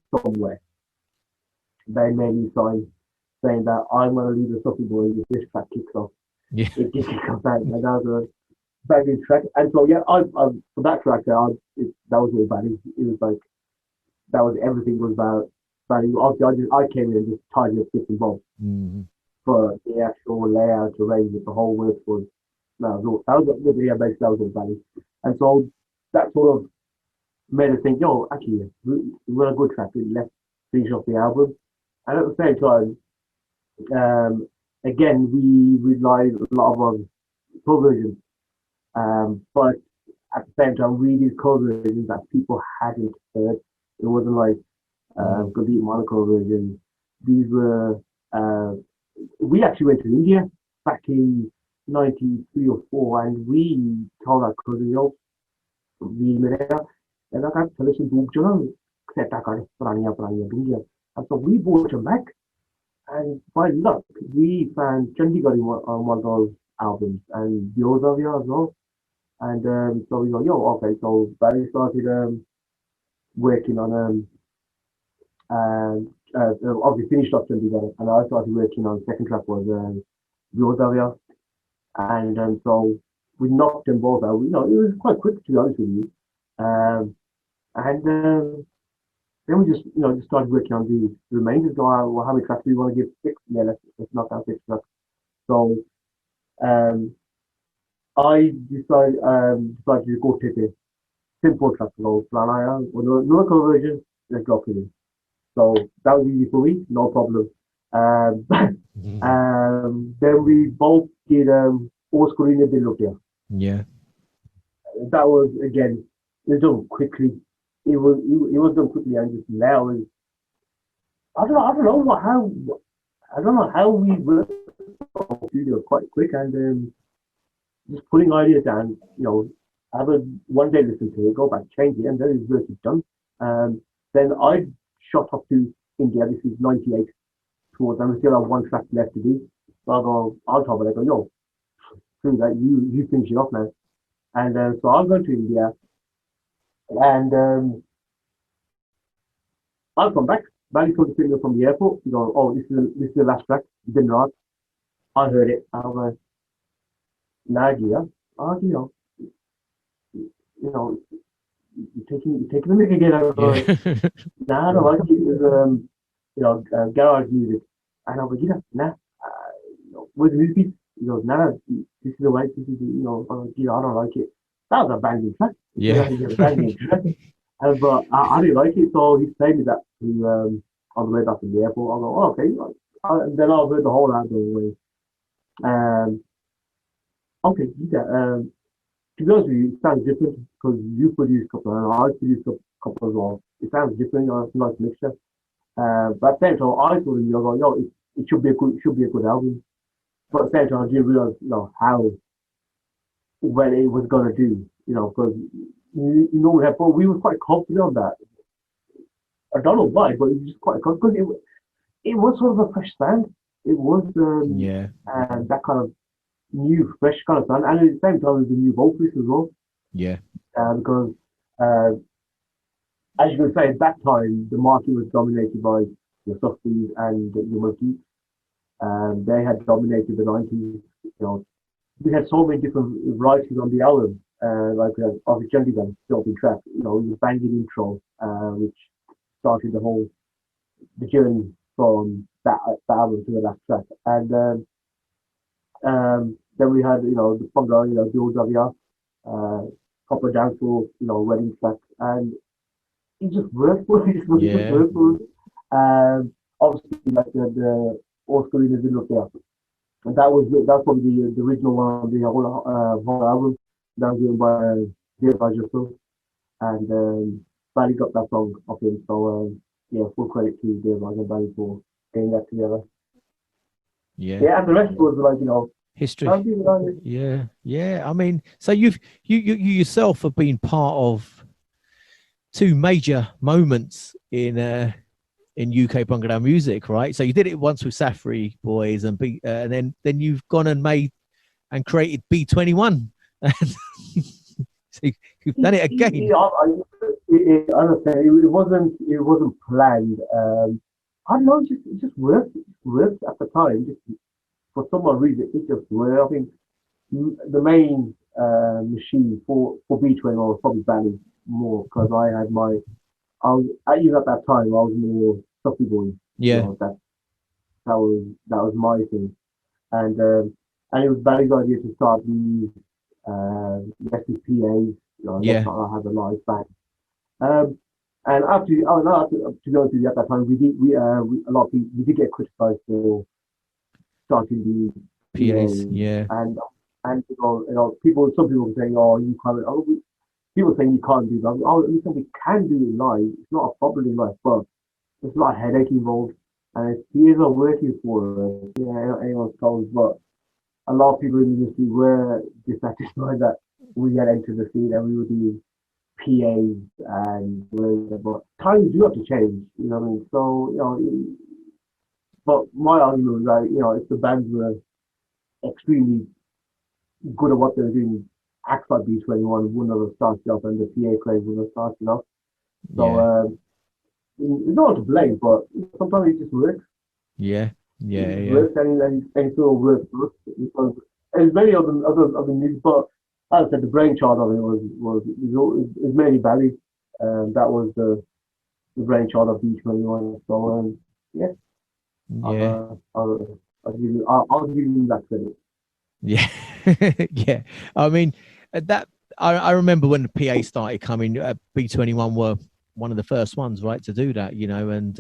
somewhere, they made me sign saying that I'm going to leave the Safri Boyz if this track kicks off. Yeah. It did kick off that. And that was a banging track. And so, yeah, I for that track, that was all banging. It was like, that was everything was about banging. Obviously, I came in and just tied up bits and bobs. Mm-hmm. But the actual layout, arrangement, the whole work was, basically that was all banging. And so that sort of made us think, yo, actually, we're a good track. Let's finish off the album. And at the same time, again, we relied a lot on cover versions. But at the same time, we did cover versions that people hadn't heard. It wasn't like complete monocle versions. These were, we actually went to India back in 93 or 4, and we told our cousin, yo, we and I got to listen to and so we bought them back. And by luck, we found Chandigarh on one of those albums, and yours of yours as well. And so we go, yo, okay. So Barry started working on obviously finished off Chandigarh, and I started working on second track was yours of yours. And so we knocked them both out. It was quite quick, to be honest with you. And then we just started working on the remainder. So, well, how many tracks do we want to give? 6? Yeah, let's knock out 6 tracks. So, I decided to go take a simple track. So, Pranaya, or no cover version, let's drop it in. So that was easy for me, no problem. Then we both did Oscarina Bilotia. Yeah. That was again, it was done quickly. It was done quickly, and just now is I don't know how we were studio quite quick, and just putting ideas down. Have a one day listen to it, go back, change it, and then it's work is done. Then I shot up to India. This is '98 towards, and we still have one track left to do. So I go, I'll talk about it. I go, yo, screw that, you finish it off now. And so I'll go to India, and I'll come back. Bali told the signal from the airport. He goes, oh, this is the last track. Didn't know. I heard it. I was like, Nadia, you're taking the mic again. I was like, nah, no, I think it was garage music. And I was like, nah, where's the movie? He goes, no, this is the way, this is, I don't like it. That was a banging track. Yeah. A banging track. But I didn't like it, so he played me that on the way back from the airport. I go, oh, okay. And then I heard the whole album way. Okay, yeah. To be honest with you, it sounds different because you produce a couple and I produce a couple as well. It sounds different, it's a nice mixture. But at the same time, I thought I go, yo, it should be a good album. But at the same time, I didn't realize, how well it was gonna do. Because but we were quite confident on that. I don't know why, but it was just quite confident because it was sort of a fresh sound. It was that kind of new, fresh kind of sound, and at the same time, it was a new vocalist as well. Yeah. Because as you can say, at that time, the market was dominated by the Softies and the Monkeys. They had dominated the 90s. We had so many different varieties on the album. Like obviously Chandigarh, the opening track, it was a banging intro, which started the journey from that album to the last track. And then we had, the Bhangra, Bhota Jagpal, Bhota Jagpal, wedding track, and it just worked for it. It just worked for us. Obviously, like the old school in the middle of there. And that's probably the original one of the whole album. That was written by Bhota and Bali got that song off him. So full credit to Dave and Bali for getting that together. Yeah, and the rest was like history. Yeah. I mean, so you yourself have been part of two major moments in UK Bhangra music, right? So you did it once with Safri Boyz and then you've gone and made and created B21. So you've done it again. It wasn't planned. I don't know. It just worked. It worked at the time. Just for some odd reason, it just worked. I think the main machine for B21 was probably Bali more because I had even at that time I was more Safri Boyz. Yeah. That was my thing, and it was Bali's idea to start these PAs. I had a live band. And after to be honest with you, at that time we a lot of people we did get criticised for starting the PAs, and some people were saying, oh, you can't. People saying you can't do that. Oh, listen, we can do it live. It's not a problem in life, but there's a lot of headache involved, and it's PAs are working for us. Anyone's told, but a lot of people in the industry were dissatisfied that we had entered the scene and we were doing PAs and but times do have to change, you know what I mean? So, but my argument was like, if the bands were extremely good at what they were doing, acts like B21 wouldn't have started off and the PA craze wouldn't have started off. So it's not to blame, but sometimes it just works. It works and it sort of works for us because there's many other music, but as I said, the brainchild of it was mainly Bali. That was the brainchild of B21. So I'll give you that credit. Yeah. I mean, I remember when the PA started coming. B21 were one of the first ones, right, to do that. And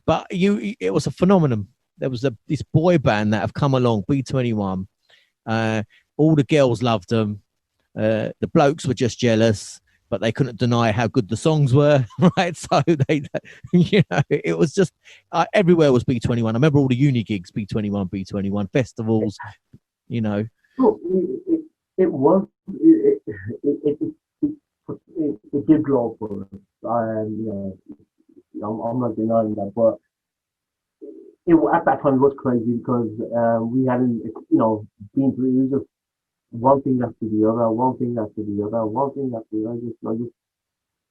but it was a phenomenon. There was this boy band that have come along, B21. All the girls loved them. The blokes were just jealous, but they couldn't deny how good the songs were, right? So it was just everywhere was B21. I remember all the uni gigs, B21 festivals, Look, it did grow for us. I'm not denying that, but at that time it was crazy because we hadn't, been through. It was just one thing after the other, one thing after the other, one thing after the other. Just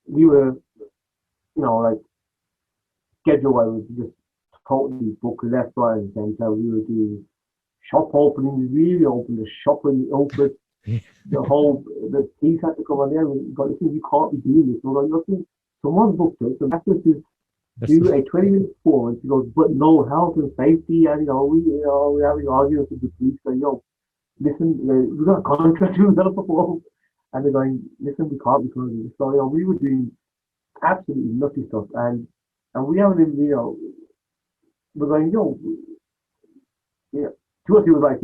we were, like schedule-wise, just totally booked left, right, and center. We were doing shop openings. We really opened the shop and opened the police had to come on there. We got, listen, you can't be doing this. We're like, listen, someone's booked us, and that's just do a 20-minute performance. He goes, but no health and safety, and we're having arguments with the police. So, listen, we got a contract, we got to perform, and they're going, listen, we can't because of this. So, we were doing absolutely nutty stuff, and we haven't even, we're going, to us it was like,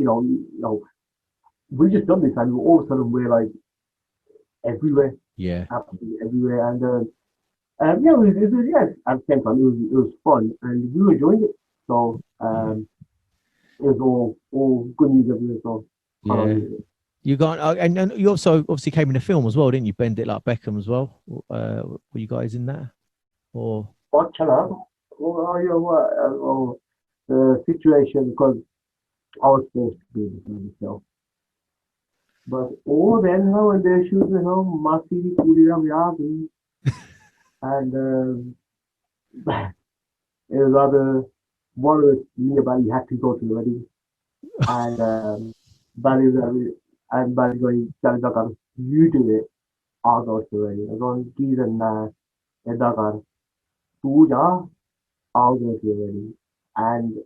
we just done this, and all of a sudden we're like everywhere, Yeah. absolutely everywhere, and yeah, yeah, at the same time it was fun, and we were enjoying it. So it was all good news everywhere. So Yeah. You got and you also obviously came in a film as well, didn't you? Bend It Like Beckham as well. Were you guys in that? Or what channel? The situation because I was supposed to be the myself. But then when they shoot, my city and it was rather one of us nearby had to go to the wedding and Barry and Barry going, you do it, I'll go to the wedding. I go, geez and Dagar, I'll go to the wedding. And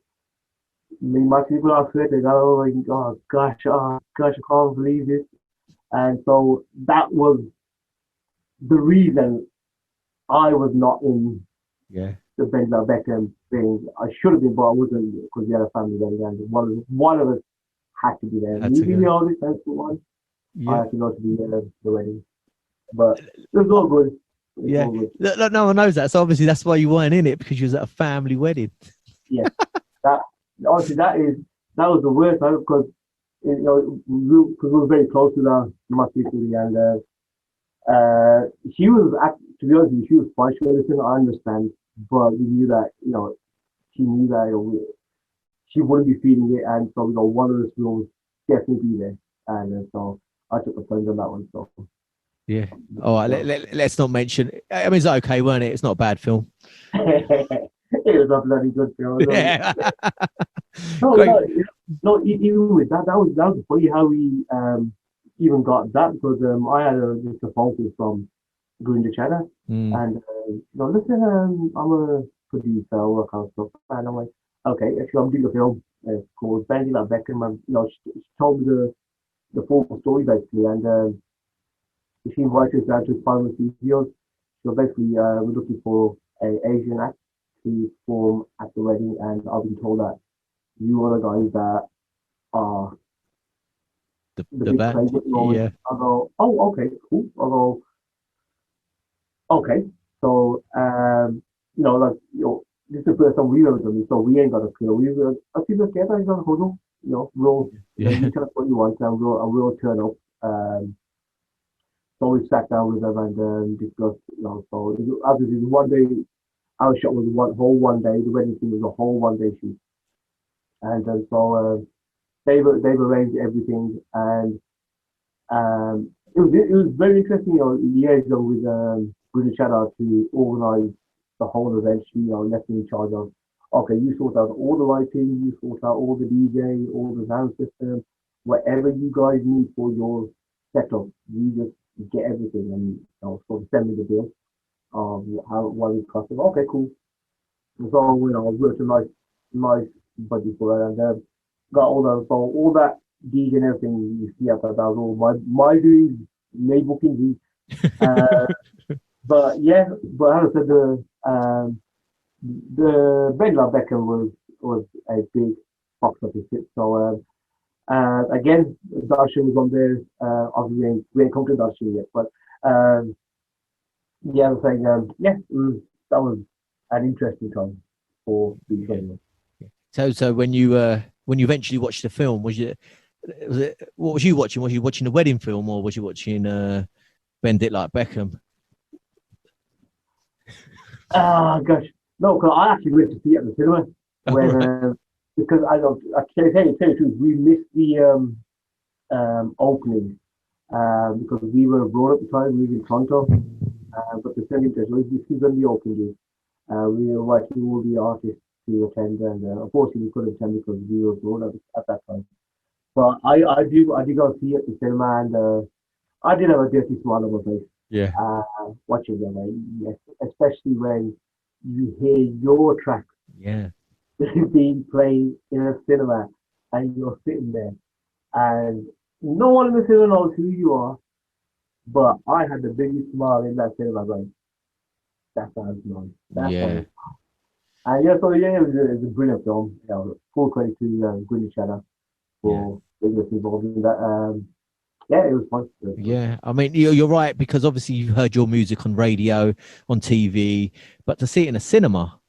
my people are sweating, oh gosh, I can't believe it. And so that was the reason I was not in the Bangla Beckham thing. I should have been, but I wasn't because we had a family wedding and one of us had to be there. Maybe the only sensible one. I had to go to the wedding. But it was all good. All good. No one knows that. So obviously that's why you weren't in it, because you was at a family wedding. Yeah. Honestly, that was the worst because because we were very close with our Masipuri and she was to be honest with you, she was fine. She was listening, I understand, but we knew that she knew that she wouldn't be feeling it, and so one of us will definitely be there, and so I took the plunge on that one. So yeah. All right, let's not mention. I mean, it's okay, weren't it? It's not a bad film. It was a bloody good film. Yeah. No, even with that was funny how we even got that because I had just a phone call from Gunda Cheddar and listen, I'm a producer, all that kind of stuff, and I'm like, okay, actually, I'm doing a film called Bending Like Beckham, and she told me the full story basically, and she invited us down to final studios. So basically, we're looking for an Asian act to perform at the wedding, and I've been told that you are the guys that are the big band. Yeah. I go, oh, okay, cool. I go, okay. So, this is the first time we've ever done this, so we ain't got a clue. We were, I think the together, he's on huddle, we'll, you tell us what you want, and we'll turn up. So we sat down with them and discussed, so obviously one day, our shot was one day, the wedding thing was a whole 1 day shoot. And so they've arranged everything, and it was very interesting, liaison with the shadow to organise the whole event. She, left me in charge of, okay, you sort out all the lighting, you sort out all the DJ, all the sound system, whatever you guys need for your setup, you just get everything and sort of send me the bill of what it costs. Okay, cool. So I worked a nice budget for it, and got all that gig and everything you see after that was all my doing, my booking. But yeah, but as I said, the Bangla Beckham was a big box office hit. So again, Darshan was on there. Obviously, we ain't come to Darshan yet, but yeah, I was saying, that was an interesting time for the film. So when you eventually watched the film, what was you watching? Was you watching the wedding film, or was you watching Bend It Like Beckham? Gosh, no, because I actually went to see it at the cinema when because I tell you the truth, we missed the opening because we were abroad at the time. We were in Toronto, but the second this is when the opening. We were inviting all the artists to attend, and unfortunately we couldn't attend because we were abroad at that time. But I did go see it at the cinema, and I did have a dirty smile on my face. Yeah. Watching them, yes, especially when you hear your track Yeah. being played in a cinema, and you're sitting there, and no one in the cinema knows who you are, but I had the biggest smile in that cinema, going, that sounds nice. That Yeah. sounds. And yeah, so yeah, it was a brilliant film. You know, full credit to Gwyneth Shadder Yeah. for being involved in that. Yeah, it was fun. It was fun. Yeah, I mean, you're right because obviously you've heard your music on radio, on TV, but to see it in a cinema,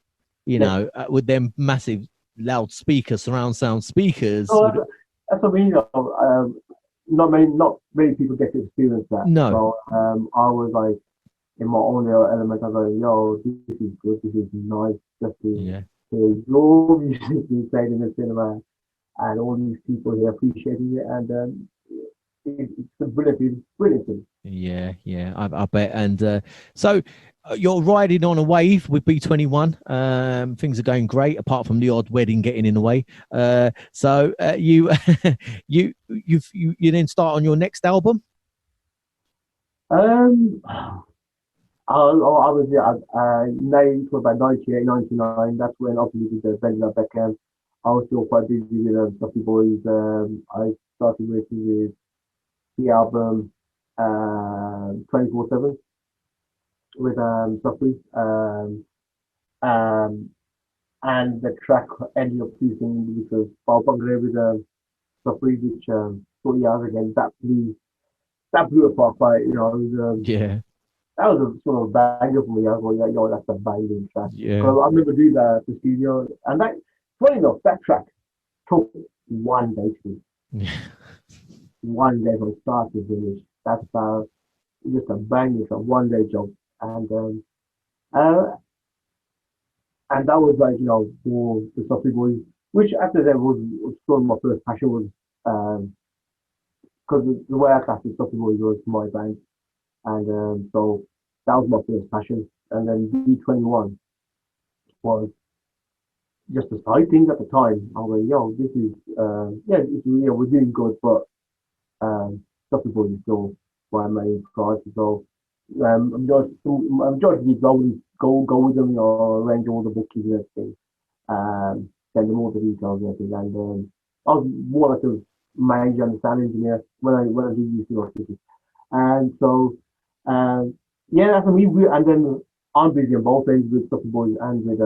Yeah. with them massive loudspeakers, surround sound speakers, So with that's what I mean. Not many people get to experience that. no, So I was like in my own little element. I was like, yo, this is good. This is nice. Just to yeah, hear your music being played in the cinema and all these people here appreciating it. And it's a brilliant thing. yeah, I bet. And so you're riding on a wave with B21. Things are going great, apart from the odd wedding getting in the way. You, you then start on your next album. Um, I was named to about 98, 99. That's when obviously the Bangla Beckham. I was still quite busy with Safri Boyz. I started working with the album 24/7 with Safri. Um, and the track ended up choosing which was Bhangra with Safri, which 40 hours again. That blew apart by, it was, Yeah, that was a sort of banger for me. I was like, yeah, yo, that's a banging track. yeah, Because I remember doing that at the studio. And that, funny enough, that track took one day to do. One day from start to finish. That's just a banging track, one day job. Uh, and that was like, for the Safri Boys, which after that was sort of my first passion was, because the way I classed the Safri Boys was my band. And so that was my first passion. And then B21 was just a side thing at the time. I was like, yo, this is, we're doing good, but Safri Boys is still my main priority. So I'm just go with them, arrange all the bookings and everything, send them all the details and everything. And I was more like a major and sound engineer when I did UC. And so, yeah, that's what and then I'm busy on both ends with Safri Boys and with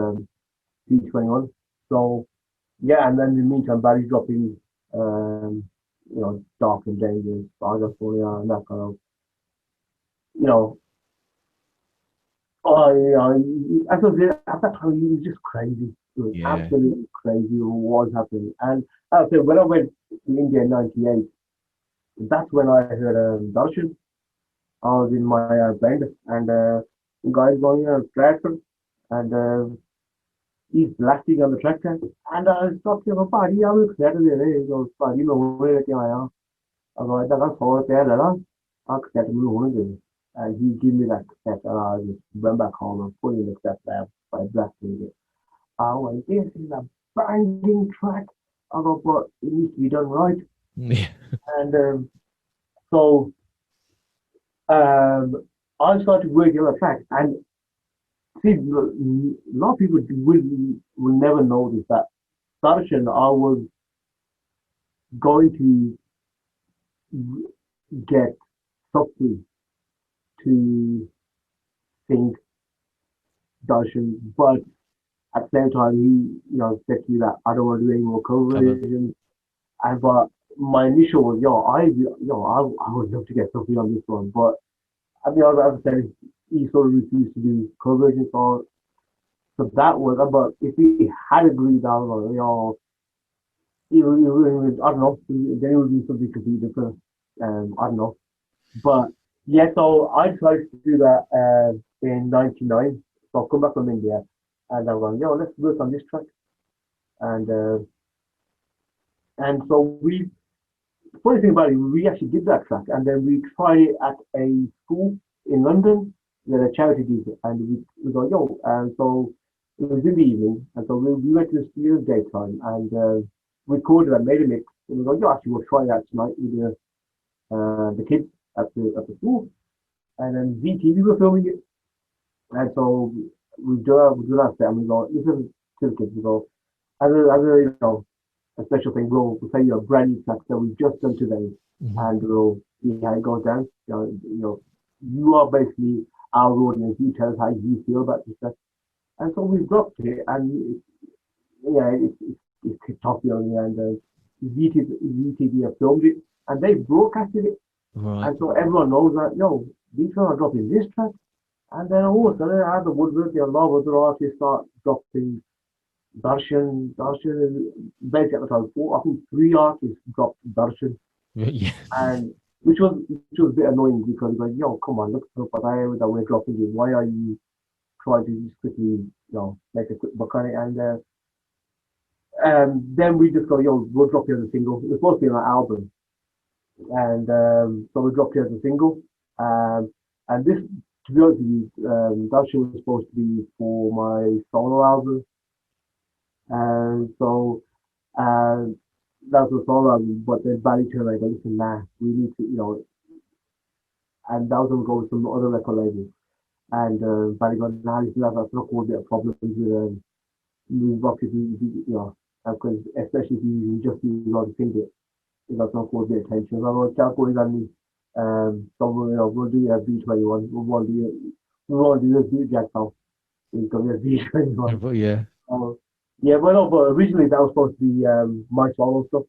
B21. So, yeah, and then in the meantime, Barry's dropping, Dark and Dangerous, California, and that kind of, you know, oh, yeah, at that time, it was just crazy. It was yeah, absolutely crazy what was happening. And I said, when I went to India in 98, that's when I heard Darshan. I was in my band, and guys going on a tractor, and he's blasting on the tractor. And I stopped him, "Buddy, I was excited there." He goes, "Buddy, मैं होने लेके आया." I go, "इतना का 100 रुपया लगा, आप cassette में होने दे." And he gave me that cassette, and I just went back home and put in the cassette lab by blasting it. I went, "This is a banging track." I go, "But it needs to be done right." yeah, And so um, I started working on the track, and see, a lot of people will never know this that Darshan, I was going to get Safri to sing Darshan, but at the same time, he, said to me that I don't want to do any more cover cover. versions. And but my initial was, I would love to get Safri on this one, but I mean, as I said, he sort of refused to do cover versions. So that was, but if he had agreed, I was like, I don't know, then it would be something completely different. I don't know. But yeah, so I decided to do that in '99. So I've come back from India and I was like, yo, let's work on this track. And so funny thing about it, we actually did that track and then we tried it at a school in London where a charity did it. And we go, yo, and so it was in the evening. And so we went to the studio daytime and recorded and made a mix. And we go, yo, actually, we'll try that tonight with the kids at the school. And then VTV were filming it. And so we do our set and we go, listen to the kids, we go, you know, a special thing, we'll say your brand new track that we've just done today, Mhm. and we'll see how it goes down. You are basically our audience. You tell us how you feel about this stuff. And so we dropped it, and yeah, it's kicked off, and VTV have filmed it, and they broadcasted it, Right. and so everyone knows that, these guys are dropping this track, and then all of a sudden, out of the woodwork, a lot of other artists start dropping Darshan is basically at the time, I think three artists dropped Darshan, Yeah. and which was a bit annoying because like, come on, look at that we're dropping it. Why are you trying to just quickly, make a quick buck on it? And then we just go, we'll drop it as a single. It was supposed to be on an album, and so we dropped it as a single. And this, to be honest with you, Darshan was supposed to be for my solo album, and so. Uh, that was all but then Barry turned like, listen, nah, we need to, and that was going to go with some other record labels. And Barry got, nah, listen, that's not going to be a problem with rock if because especially if you just use all the single, that's not going to be attention. So I was going on me, so we'll do a B21, we won't do a beat Jagpal, it's going to be a B21. But yeah. Yeah, but no, but originally that was supposed to be my solo stuff.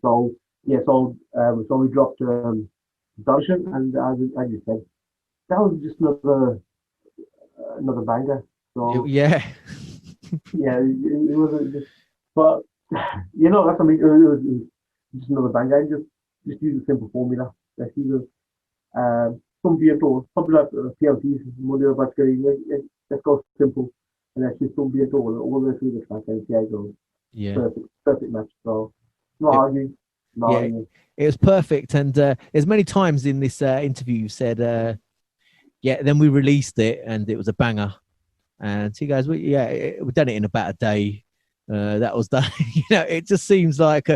So yeah, so we dropped Darshan, and as you said, that was just another banger. So Yeah. yeah, it was just, but that's something. It was just another banger. And just use a simple formula. Let's use something at all, something like PLCs, model battery. Let's go simple, and let's just something at all the way through the track and see how it goes. Yeah. Perfect match. So not It, arguing. yeah. It was perfect. And there's many times in this interview you said, yeah, then we released it and it was a banger. And he goes, well, yeah, we've done it in about a day. That was done. It just seems like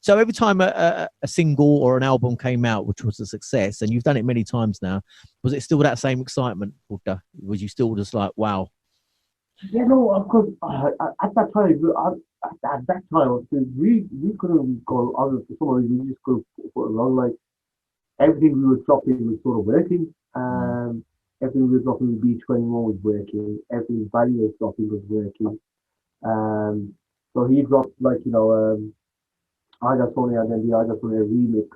so every time a single or an album came out, which was a success, and you've done it many times now, was it still that same excitement, Bhota? Was you still just like, wow? Yeah, no, of course. At that time, we couldn't go other for some reason. We just couldn't put it wrong. Like everything we were dropping was sort of working. Everything we were dropping with B21 was working. Everything Barry was dropping was working. So he dropped like I Just Only and then the I Just Only remix,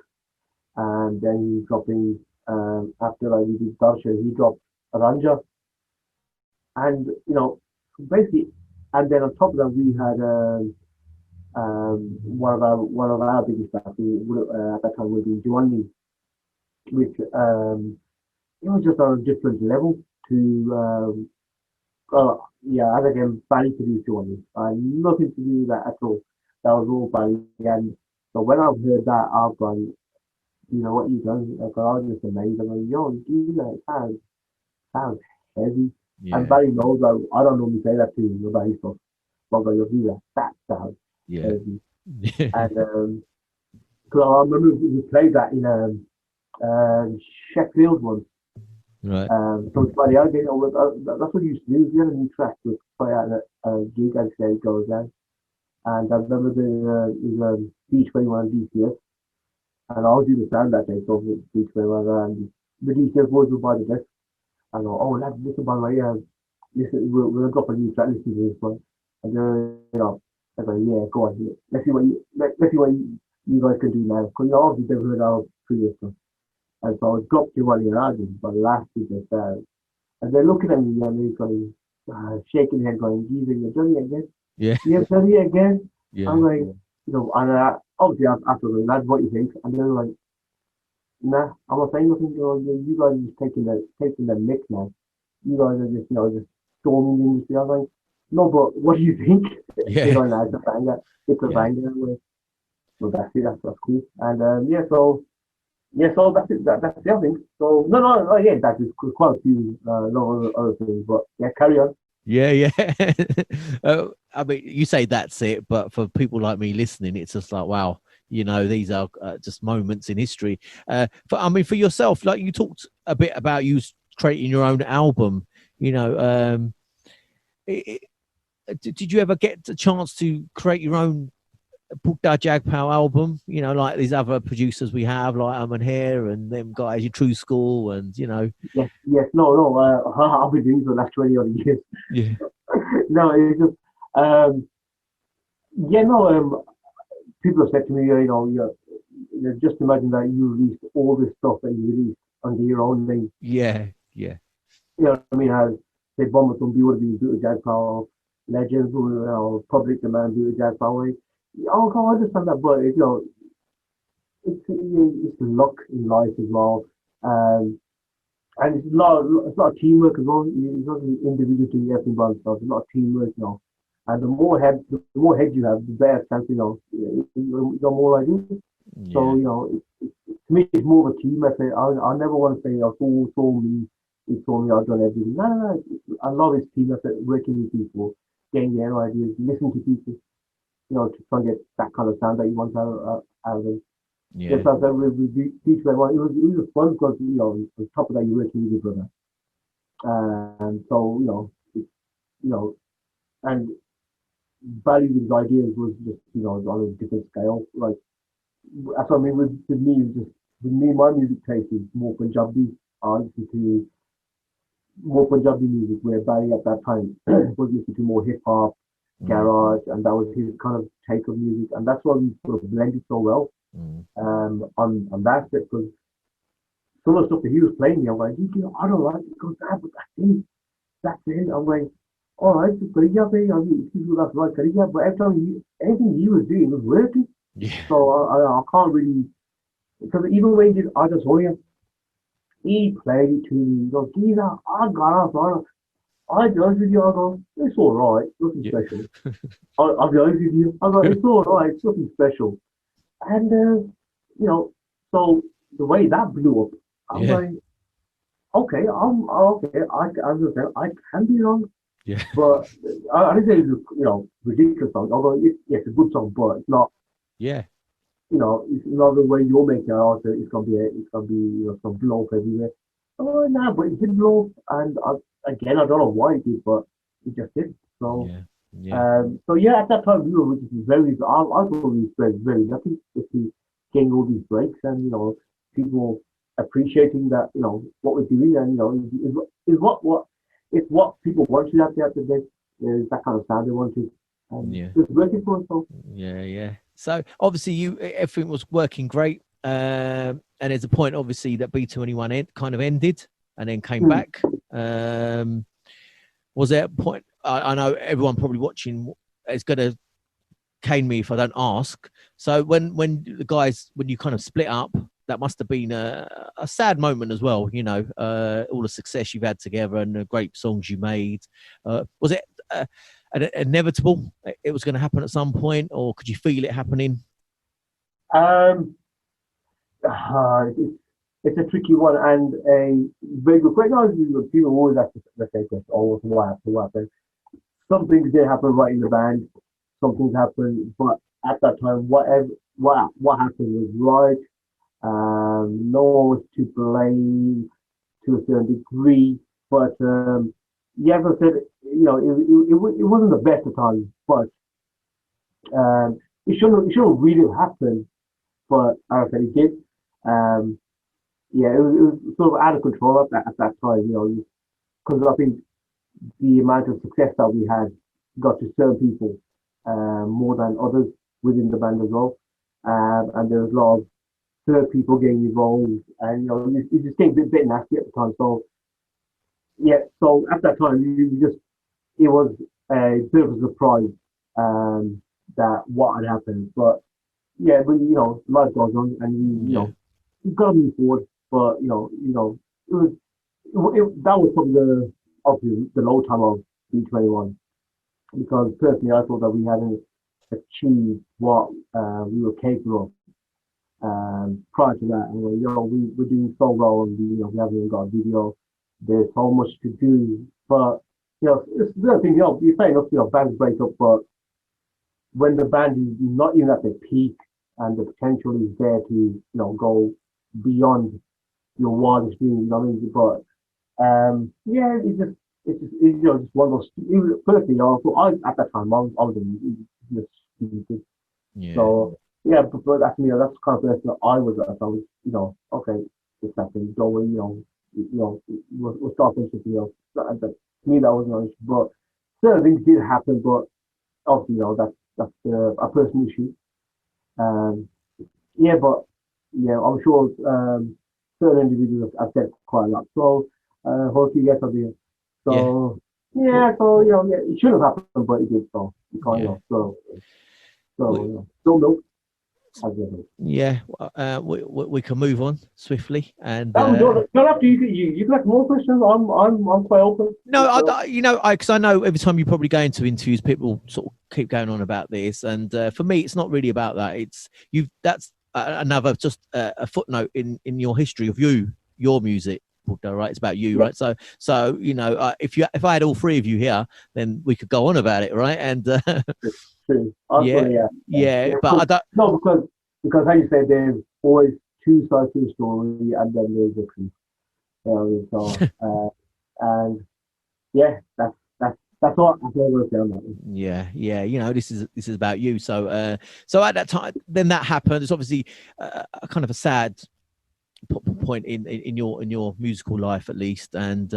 and then he's dropping after like we did Darshan, he dropped Aranja, and basically, and then on top of that we had one of our biggest stars at that time would be Giovanni, which it was just on a different level to yeah, as again Barry produced Giovanni. Nothing to do with that at all. That was all Barry, and so when I've heard that I've gone, what you done? Like, I was just amazed. I'm like, yo, dude, that sounds heavy. Yeah. And Barry knows that I don't normally say that to him about his stuff. But like, yo, that sounds heavy. And because I remember we played that in Sheffield once. Right. So it's funny, that's what we used to do. If we had a new track, we'd play out a gig and say it goes down. And I remember the B21 DCS, and I was doing the sound that day, so B21 and the DCS boys were by the desk. I go, oh, lads, listen, by the way, listen, we're going to drop a new track, listen to this one. And I go, yeah, go on, let's see what you guys can do now. Because obviously they've heard our previous stuff. And so I dropped you one of your albums, but last week I said, and they're looking at me and they're going, shaking their head, going, geezer, you've done it again? Yeah. You've done it again? Yeah. I'm like, and obviously after that's what you think. And they're like, nah, I'm not saying nothing. You guys are just taking the mix now. You guys are just storming the industry. I was like, no, but what do you think? Yeah. Nah, it's a banger. It's a banger. So that's it. That's cool. And so that's it. That's the other thing. So no, yeah, that is quite a few other things. But yeah, carry on. Yeah. I mean, you say that's it, but for people like me listening, it's just like, wow, these are just moments in history. For yourself, like you talked a bit about you creating your own album. You know, did you ever get the chance to create your own Bhota Jagpal album? You know, like these other producers we have, like Aman here and them guys, your True School, and you know. Yes, no. I've been doing it for the last 20 odd years. Yeah. No, it's just, um, yeah, no. People have said to me, just imagine that you released all this stuff that you released under your own name. Yeah, yeah, You know what I mean? As say, Bomb The Tumbi would be Bhota Jagpal, Legends, Public Demand, Bhota Jagpal. I understand that, but it's luck in life as well. Um, and it's a lot of teamwork as well. It's not an individual doing everything by themselves. It's a lot of teamwork, And the more heads you have, the better chance, you got more ideas. So, yeah, to me, it's more of a team effort. I never want to say, it's all me. It's all me. I've done everything. No. I love this team effort, working with people, getting their ideas, listening to people, to try and get that kind of sound that you want out of them. Yes, yeah, I said we beat everyone. It was fun because on top of that you're working with your brother, and so and valuing his ideas was just on a different scale. Like that's what I mean with me. Just with me, my music taste is more Punjabi. I listen to more Punjabi music, where Barry at that time was listening to more hip hop, mm, garage, and that was his kind of take of music, and that's why we sort of blended so well mm. on that bit because some of the stuff that he was playing me, I'm like, I don't like it because but that's it. I'm like, all right, so Kariya pay, I mean, that's right, Kariya, but every time anything he was doing was working. Yeah, So I can't really, because even when he did I Just Hoya, he played it to me. He goes, Giza, I got off, I be honest with you, I go, it's all right, nothing yeah, special. I'll be honest with you, I go, it's all right, it's nothing special. And, so the way that blew up, I'm yeah, like, okay, okay. I can be wrong, yeah, but I didn't say it's ridiculous song. Although it's a good song, but it's not yeah, it's not the way you're making it out. It's gonna be some blow up everywhere. Oh no, but it did blow up, and again I don't know why it did, but it just did. So yeah, yeah, yeah, at that time we were just very. I thought we were very lucky to see getting all these breaks and people appreciating that what we're doing and is what it's what people wanted at the end of the day. Is that kind of sound they wanted, and yeah, it's working for us. So yeah, yeah. So obviously, everything was working great, and there's a point obviously that B21 kind of ended and then came mm, back. Was there a point? I know everyone probably watching is going to cane me if I don't ask. So when you kind of split up, that must have been a sad moment as well. All the success you've had together and the great songs you made. Was it inevitable? It was going to happen at some point, or could you feel it happening? um, it's it's a tricky one and a very good question. No, people always ask the same question. Oh, what happened? What happened? Some things did happen right in the band. Some things happened, but at that time, what happened was right. No one was to blame to a certain degree, but yeah, as I said, it wasn't the best of times, but it shouldn't really happen. But as I said, it did. Um, yeah, it was sort of out of control at that time, because I think the amount of success that we had got to certain people more than others within the band as well. And there was a lot of third people getting involved, and it just getting a bit nasty at the time. So yeah, so at that time, it was a bit of a surprise that what had happened. But yeah, but life goes on, and Yeah, you've got to move forward. But it was that was probably obviously the low time of B21 because personally I thought that we hadn't achieved what we were capable of prior to that. And we're doing so well, and we haven't even got a video. There's so much to do, but it's the other thing. You're saying bands break up, but when the band is not even at the peak and the potential is there to go beyond your wildest dreams. I mean, but yeah, it's just it's just, you know, just one of those. Even personally, I at that time I was just stupid. Yeah. So yeah, but that's me. That's the kind of person that I was. At. I was, you know, okay, it's happening. Don't worry, we'll start thinking something else. But to me, that was nice. But certain things did happen. But obviously, that's a personal issue. Um, yeah, but yeah, I'm sure certain individuals have said quite a lot. So hopefully, yes, I'll be. Yeah. So Well, yeah, so yeah, it should have happened, but it did. So you can't, yeah. so We, don't know. I guess. yeah. We can move on swiftly and. No, don't have to. You can ask more questions. I'm quite open. No, because I know every time you probably go into interviews, people sort of keep going on about this, and for me, it's not really about that. It's you. That's another just a footnote in your history of your music. Right, it's about you, Yeah, right? So if I had all three of you here, then we could go on about it, right? And true. yeah, Also, yeah, yeah, yeah. but I don't. No, because how you said there's always two sides to the story, and then there's the truth. So and yeah, that's all. That's all I'm gonna say on that one. Yeah, yeah. This is about you. So at that time, then that happened. It's obviously a kind of a sad point in your musical life, at least. And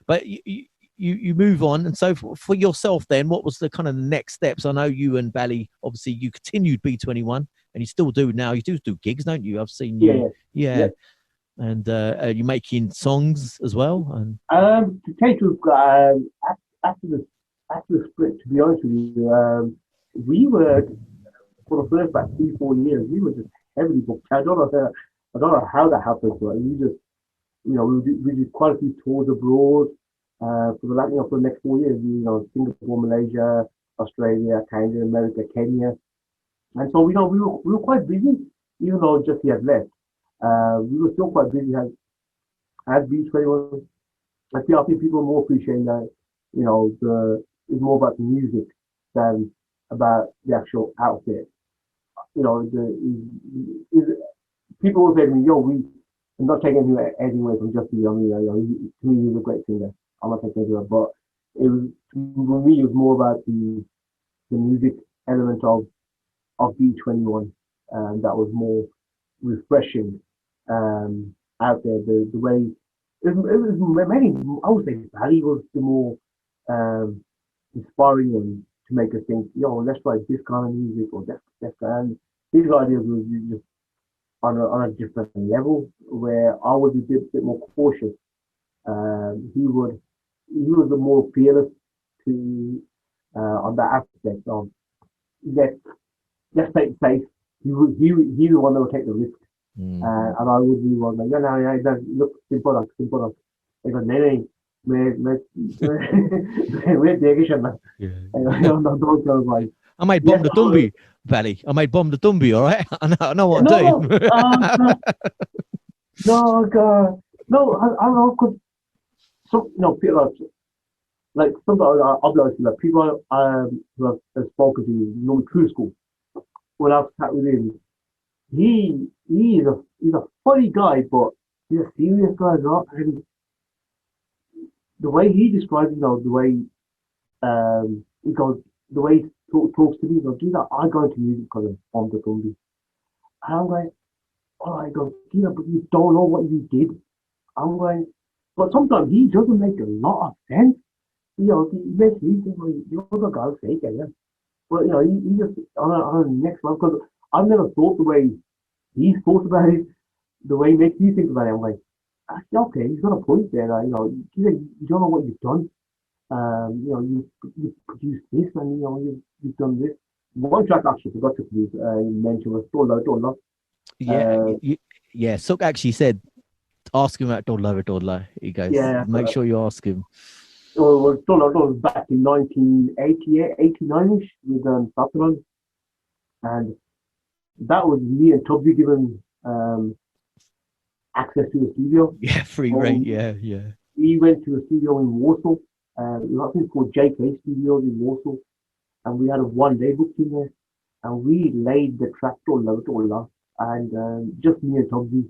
but you move on. And so for yourself, then, what was the kind of next steps? I know you and Bally, obviously, you continued B21, and you still do now. You do gigs, don't you? I've seen Yeah, you. yeah. Yeah, and are you making songs as well? And To take to after the after the split, to be honest with you, we were for the first about 3 4 years, we were just heavily booked. I don't know how that happened, but we just, we did quite a few tours abroad. For the for the next 4 years, Singapore, Malaysia, Australia, Canada, America, Kenya, and so we were quite busy, even though just he had left. We were still quite busy as B21. I think people are more appreciating that, it's more about the music than about the actual outfit. You know, people will say to me, "Yo, I'm not taking anything away from Justin Young. To me, he's a great singer. I'm not taking anything away, but it was for me, it was more about the music element of B21, and that was more refreshing out there. The way it was many, I would say, Valley was the more um, inspiring one to make us think, yo, let's try this kind of music or that kind. His ideas was just on a different level where I would be a bit more cautious. He was the more fearless to on that aspect of let's play it safe. He's the one that would take the risk, and I would be one like, look, simple up. He goes, no, we're taking man. yeah, Those guys like, I made Bomb yes, the Tumbi, Valley. I made Bomb the Tumbi, all right? I know what I'm no, doing. no, God, no, I don't know, because some, people like some I'll be honest, like people who have spoken to me, through school, when I've sat with him, he's a funny guy, but he's a serious guy as well. And the way he describes, the way he goes, the way he talks to me, he goes, "Gina, I go into music because of Bomb The Tumbi." And I'm going, "Oh," I go, "Gina, but you don't know what you did." I'm going, but sometimes he doesn't make a lot of sense. He makes me think, well, you're the guy fake, yeah. But he just on the next level, because I've never thought the way he's thought about it, the way he makes you think about it. I'm like, actually, okay, he's got a point there. You don't know what you've done. You produced this, and you've done this. One track I actually forgot to produce. You mentioned was Dolla Dolla. Yeah, yeah. Sook actually said, ask him about Dodla Dodla. He goes, Yeah, make sure you ask him. well, Dolla Dolla was back in 1988, 89ish with Saffron, and that was me and Tubbsy given access to a studio. Yeah, free So rate. Yeah, yeah. we went to a studio in Warsaw. I think it's called JK Studios in Warsaw, and we had a 1 day booked in there, and we laid the track all and just me and Tubbsy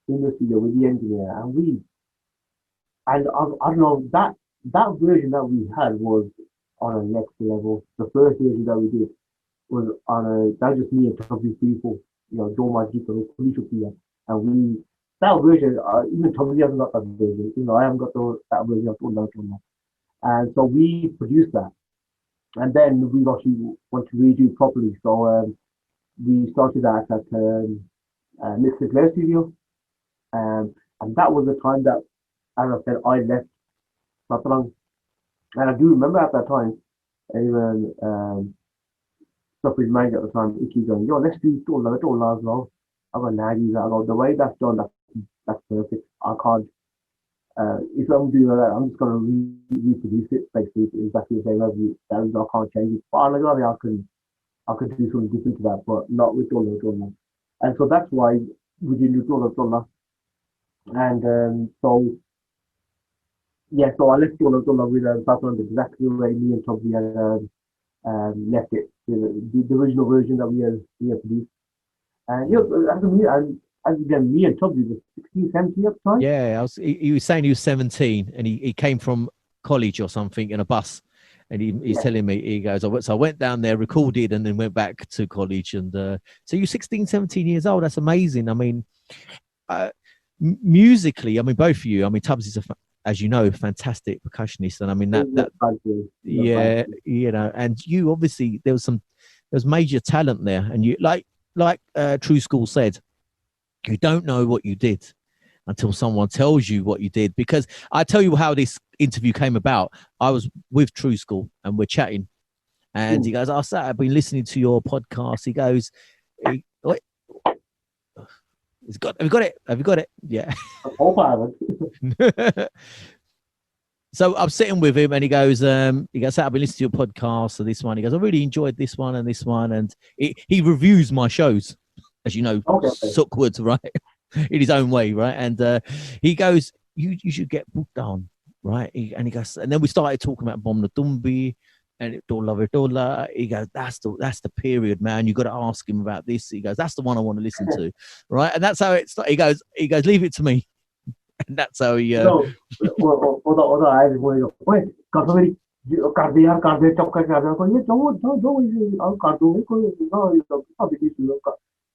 in the studio with the engineer, and I don't know, that version that we had was on a next level. The first version that we did was on a that was just me and Toby people, Doma Jito, and we that version, even Toby hasn't got that version, I haven't got that version of Tula. And so we produced that. And then we actually want to redo properly. So we started that at Nick Sinclair Studio. And that was the time that, as I said, I left Satlang. And I do remember at that time, even Safri manager at the time, Icky going, yo, let's do Tola as well. I go, nah, I go, the way that's done, that's perfect. I can't, if I'm doing that, I'm just going to reproduce it, basically, it's exactly the same as you. I can't change it. But I could do something different to that, but not with Tola. And so that's why we did do Tola. And so I left Tola with Satlan exactly the way me and Toby had left it, the original version that we had produced. And as again, me and Toby was 16, 17 at the time. Yeah, he was saying he was 17 and he came from college or something in a bus. And he's telling me, he goes, so I went down there, recorded, and then went back to college. And so you're 16, 17 years old. That's amazing. I mean, musically, I mean, both of you, I mean, Tubbs is as you know, fantastic percussionist. And I mean, and you obviously, there was major talent there. And you, like True School said, you don't know what you did until someone tells you what you did. Because I tell you how this interview came about. I was with True School and we're chatting, and he goes, I've been listening to your podcast. He goes, have you got it? Yeah. I hope I haven't. So I'm sitting with him and he goes, I've been listening to your podcast, so this one. He goes, I really enjoyed this one and this one. And he reviews my shows, as you know, Sookwood, right? In his own way, right? And he goes, you should get booked on, right? And he goes, and then we started talking about Bomb The Tumbi and Dola. He goes, that's the period, man. You got to ask him about this. He goes, that's the one I want to listen to, right? And that's how it's. He goes, leave it to me, and that's how he.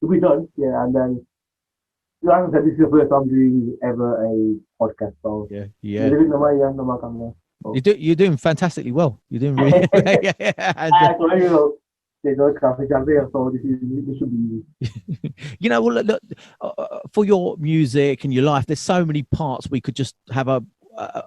We done, yeah, and then. Like I said, this is the first time doing ever a podcast. So yeah. You're doing fantastically well. You're doing really well. So this should be easy. You know, well, look, for your music and your life, there's so many parts we could just have a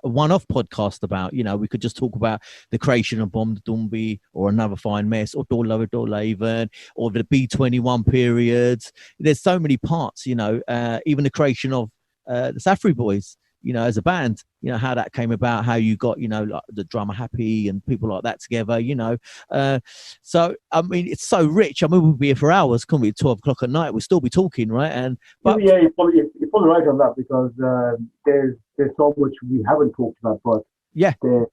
one-off podcast about. You know, we could just talk about the creation of Bomb The Tumbi or Another Fine Mess or Dola even, or the B21 periods. There's so many parts, you know, even the creation of the Safri Boyz, you know, as a band, you know, how that came about, how you got, you know, like the drummer Happy and people like that together, you know. So, I mean, it's so rich. I mean, we'll be here for hours, couldn't we? 12 o'clock at night, we'll still be talking, right? But you're probably right on that, because there's so much we haven't talked about, but yeah, you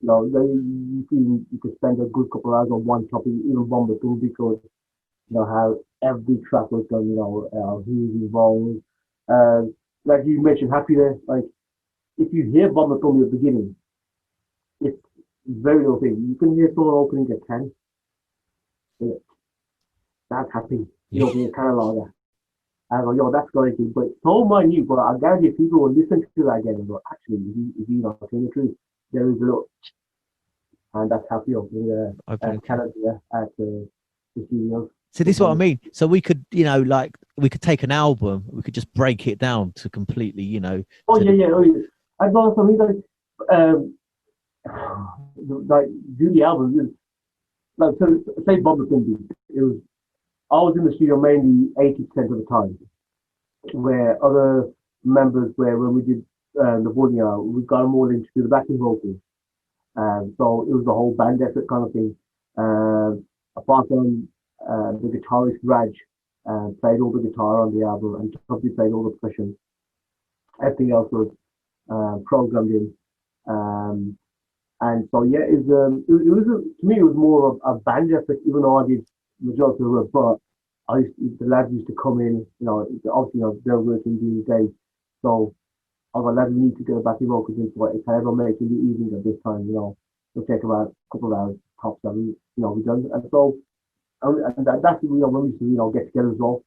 could spend a good couple hours on one topic, even Bomb The Tumbi, because you know how every track was done, you know, who's involved. Like you mentioned, Happy there, like if you hear Bomb The Tumbi at the beginning, it's very little thing. You can hear someone opening a can. Yeah, that's Happy. You opening a can of lager. I go, yo, that's going to, but so minute, but I guarantee people will listen to that again and go, actually, is he not telling the truth? There is a little, and that's Happy opening Canada at the studios. So this is what I mean. So we could, you know, like we could take an album, we could just break it down to completely, you know. I'd rather something like do the album. Like so, say Bob the Tumbi. I was in the studio mainly 80% of the time, where other members when we did the Borneo, we got them all into the backing vocals. So it was the whole band effort kind of thing. Apart from the guitarist Raj played all the guitar on the album, and Toby played all the percussion. Everything else was programmed in. And so yeah, it was to me it was more of a band effort, even though I did majority of the work. But the lads used to come in, you know, obviously, you know, they're working during the day, so I got lads, we need to get a backing vocals into what it's ever making the evening at this time, it'll take about a couple of hours tops, and we done. And so, and that's, when we used to, get together as well,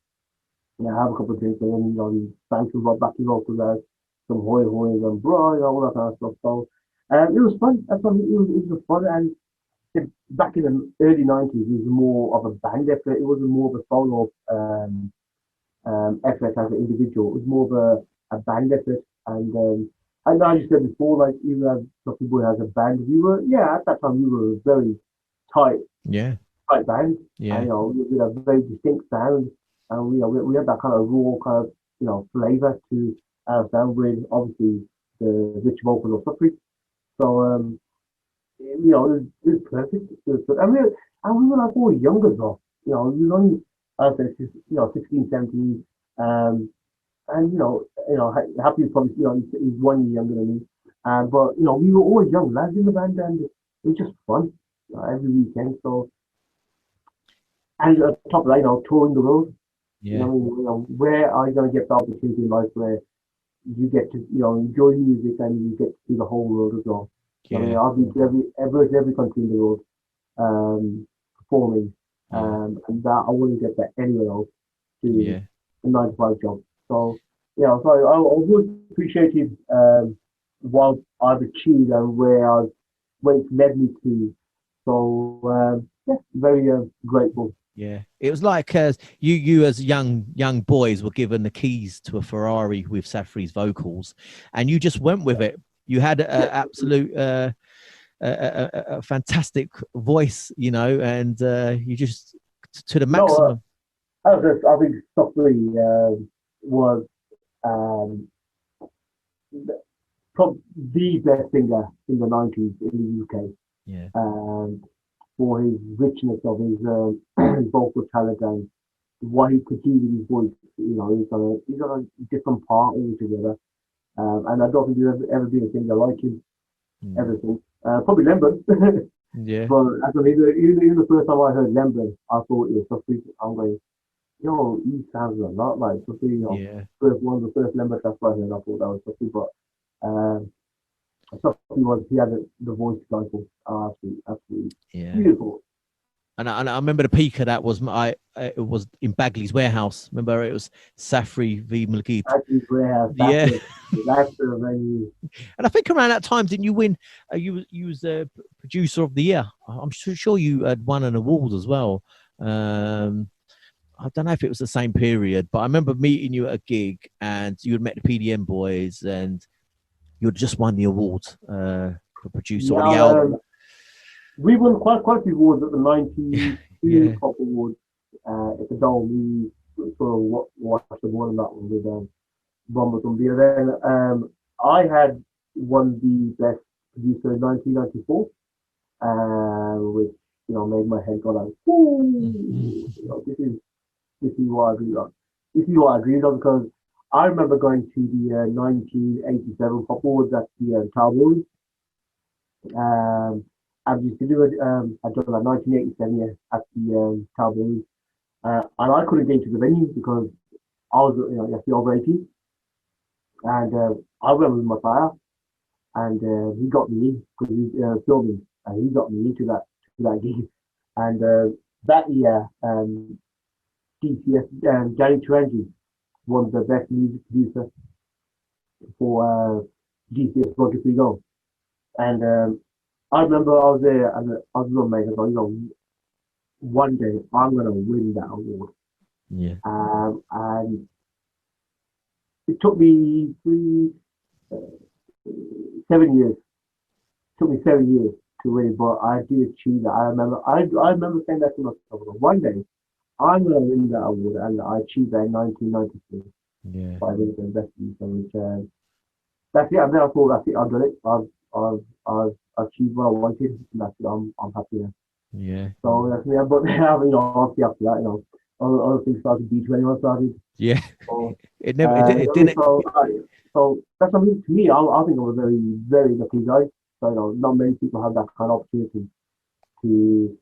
have a couple of drinks, and then, we sang some backing vocals out, some hoy hoys and bro, all that kind of stuff. So, it was fun. That's what it was fun. And back in the early 90s, it was more of a band effort. It wasn't more of a solo effort as an individual. It was more of a band effort. And I just said before, like, even as Safri Boy as a band, we were, at that time, we were a very tight, Yeah. tight band. Yeah. And, we had a very distinct sound. And we had that kind of raw kind of, flavor to our sound with obviously the rich vocal of Safri. So, it was perfect. And we were like all young as well. We were only, I was 16, 17. And Happy is probably, he's 1 year younger than me. But we were always young lads in the band, and it was just fun, every weekend. So, and on top of that, touring the world. Yeah. Where are you going to get the opportunity in life where you get to, enjoy music and you get to see the whole world as well? Yeah. I've been to every country in the world, performing, and that I wouldn't get that anywhere else to a 9 to 5 job. So, so I always appreciated what I've achieved and where it's led me to. So, very grateful. Yeah, it was like you as young boys were given the keys to a Ferrari with Safri's vocals, and you just went with it. You had an absolute a fantastic voice, and you just to the maximum. I think Safri was probably the best singer in the 90s in the UK. Yeah. For his richness of his vocal talent and what he could do with his voice. He's on a different part altogether. And I don't think there's ever been a singer like him. Everything. Probably Lembren. Yeah. But even the first time I heard Lembren, I thought it was Safri. I'm going, he sounds a lot like Safri. One of the first Lembren tracks I heard, I thought that was Safri. But he had the voice cycle. Absolutely beautiful. And I remember the peak of that was it was in Bagley's Warehouse. Remember, it was Safri v. Malgid. Bagley's Warehouse. That's the venue. And I think around that time, didn't you win? You was the producer of the year. I'm sure you had won an award as well. I don't know if it was the same period, but I remember meeting you at a gig, and you had met the PDM boys, and you had just won the award for producer of the album. We won quite a few awards at the 92 Pop Awards at the Dome. We sort of watched the one on that one with Bomb The Tumbi. And then I had won the best producer in 1994, which made my head go like, ooh, this is what I agree on. This is what I agreed on, because I remember going to the 1987 Pop Awards at the Tower. I used to do it. I done like 1987 at the Tower, and I couldn't get into the venue because I was, you have to be over 18, and I went with my father, and he got me in because he was filming, and he got me into that gig, and that year, DCS Gary Turangi won the best music producer for DCS Roger Free Go. And I remember I was there, and I was going to make it, one day I'm going to win that award. Yeah. And it took me 7 years. It took me 7 years to win, but I did achieve that. I remember saying that to myself, one day I'm going to win that award, and I achieved that in 1993. Yeah. By the best producer. That's it. I thought that's it. I've done it. I've achieved what I wanted. And that's it. I'm happy now. Yeah. So that's me. But obviously after that, other things started. B21 started. Yeah. So, it didn't. So that's something to me. I think I'm a very, very lucky guy. So not many people have that kind of opportunity to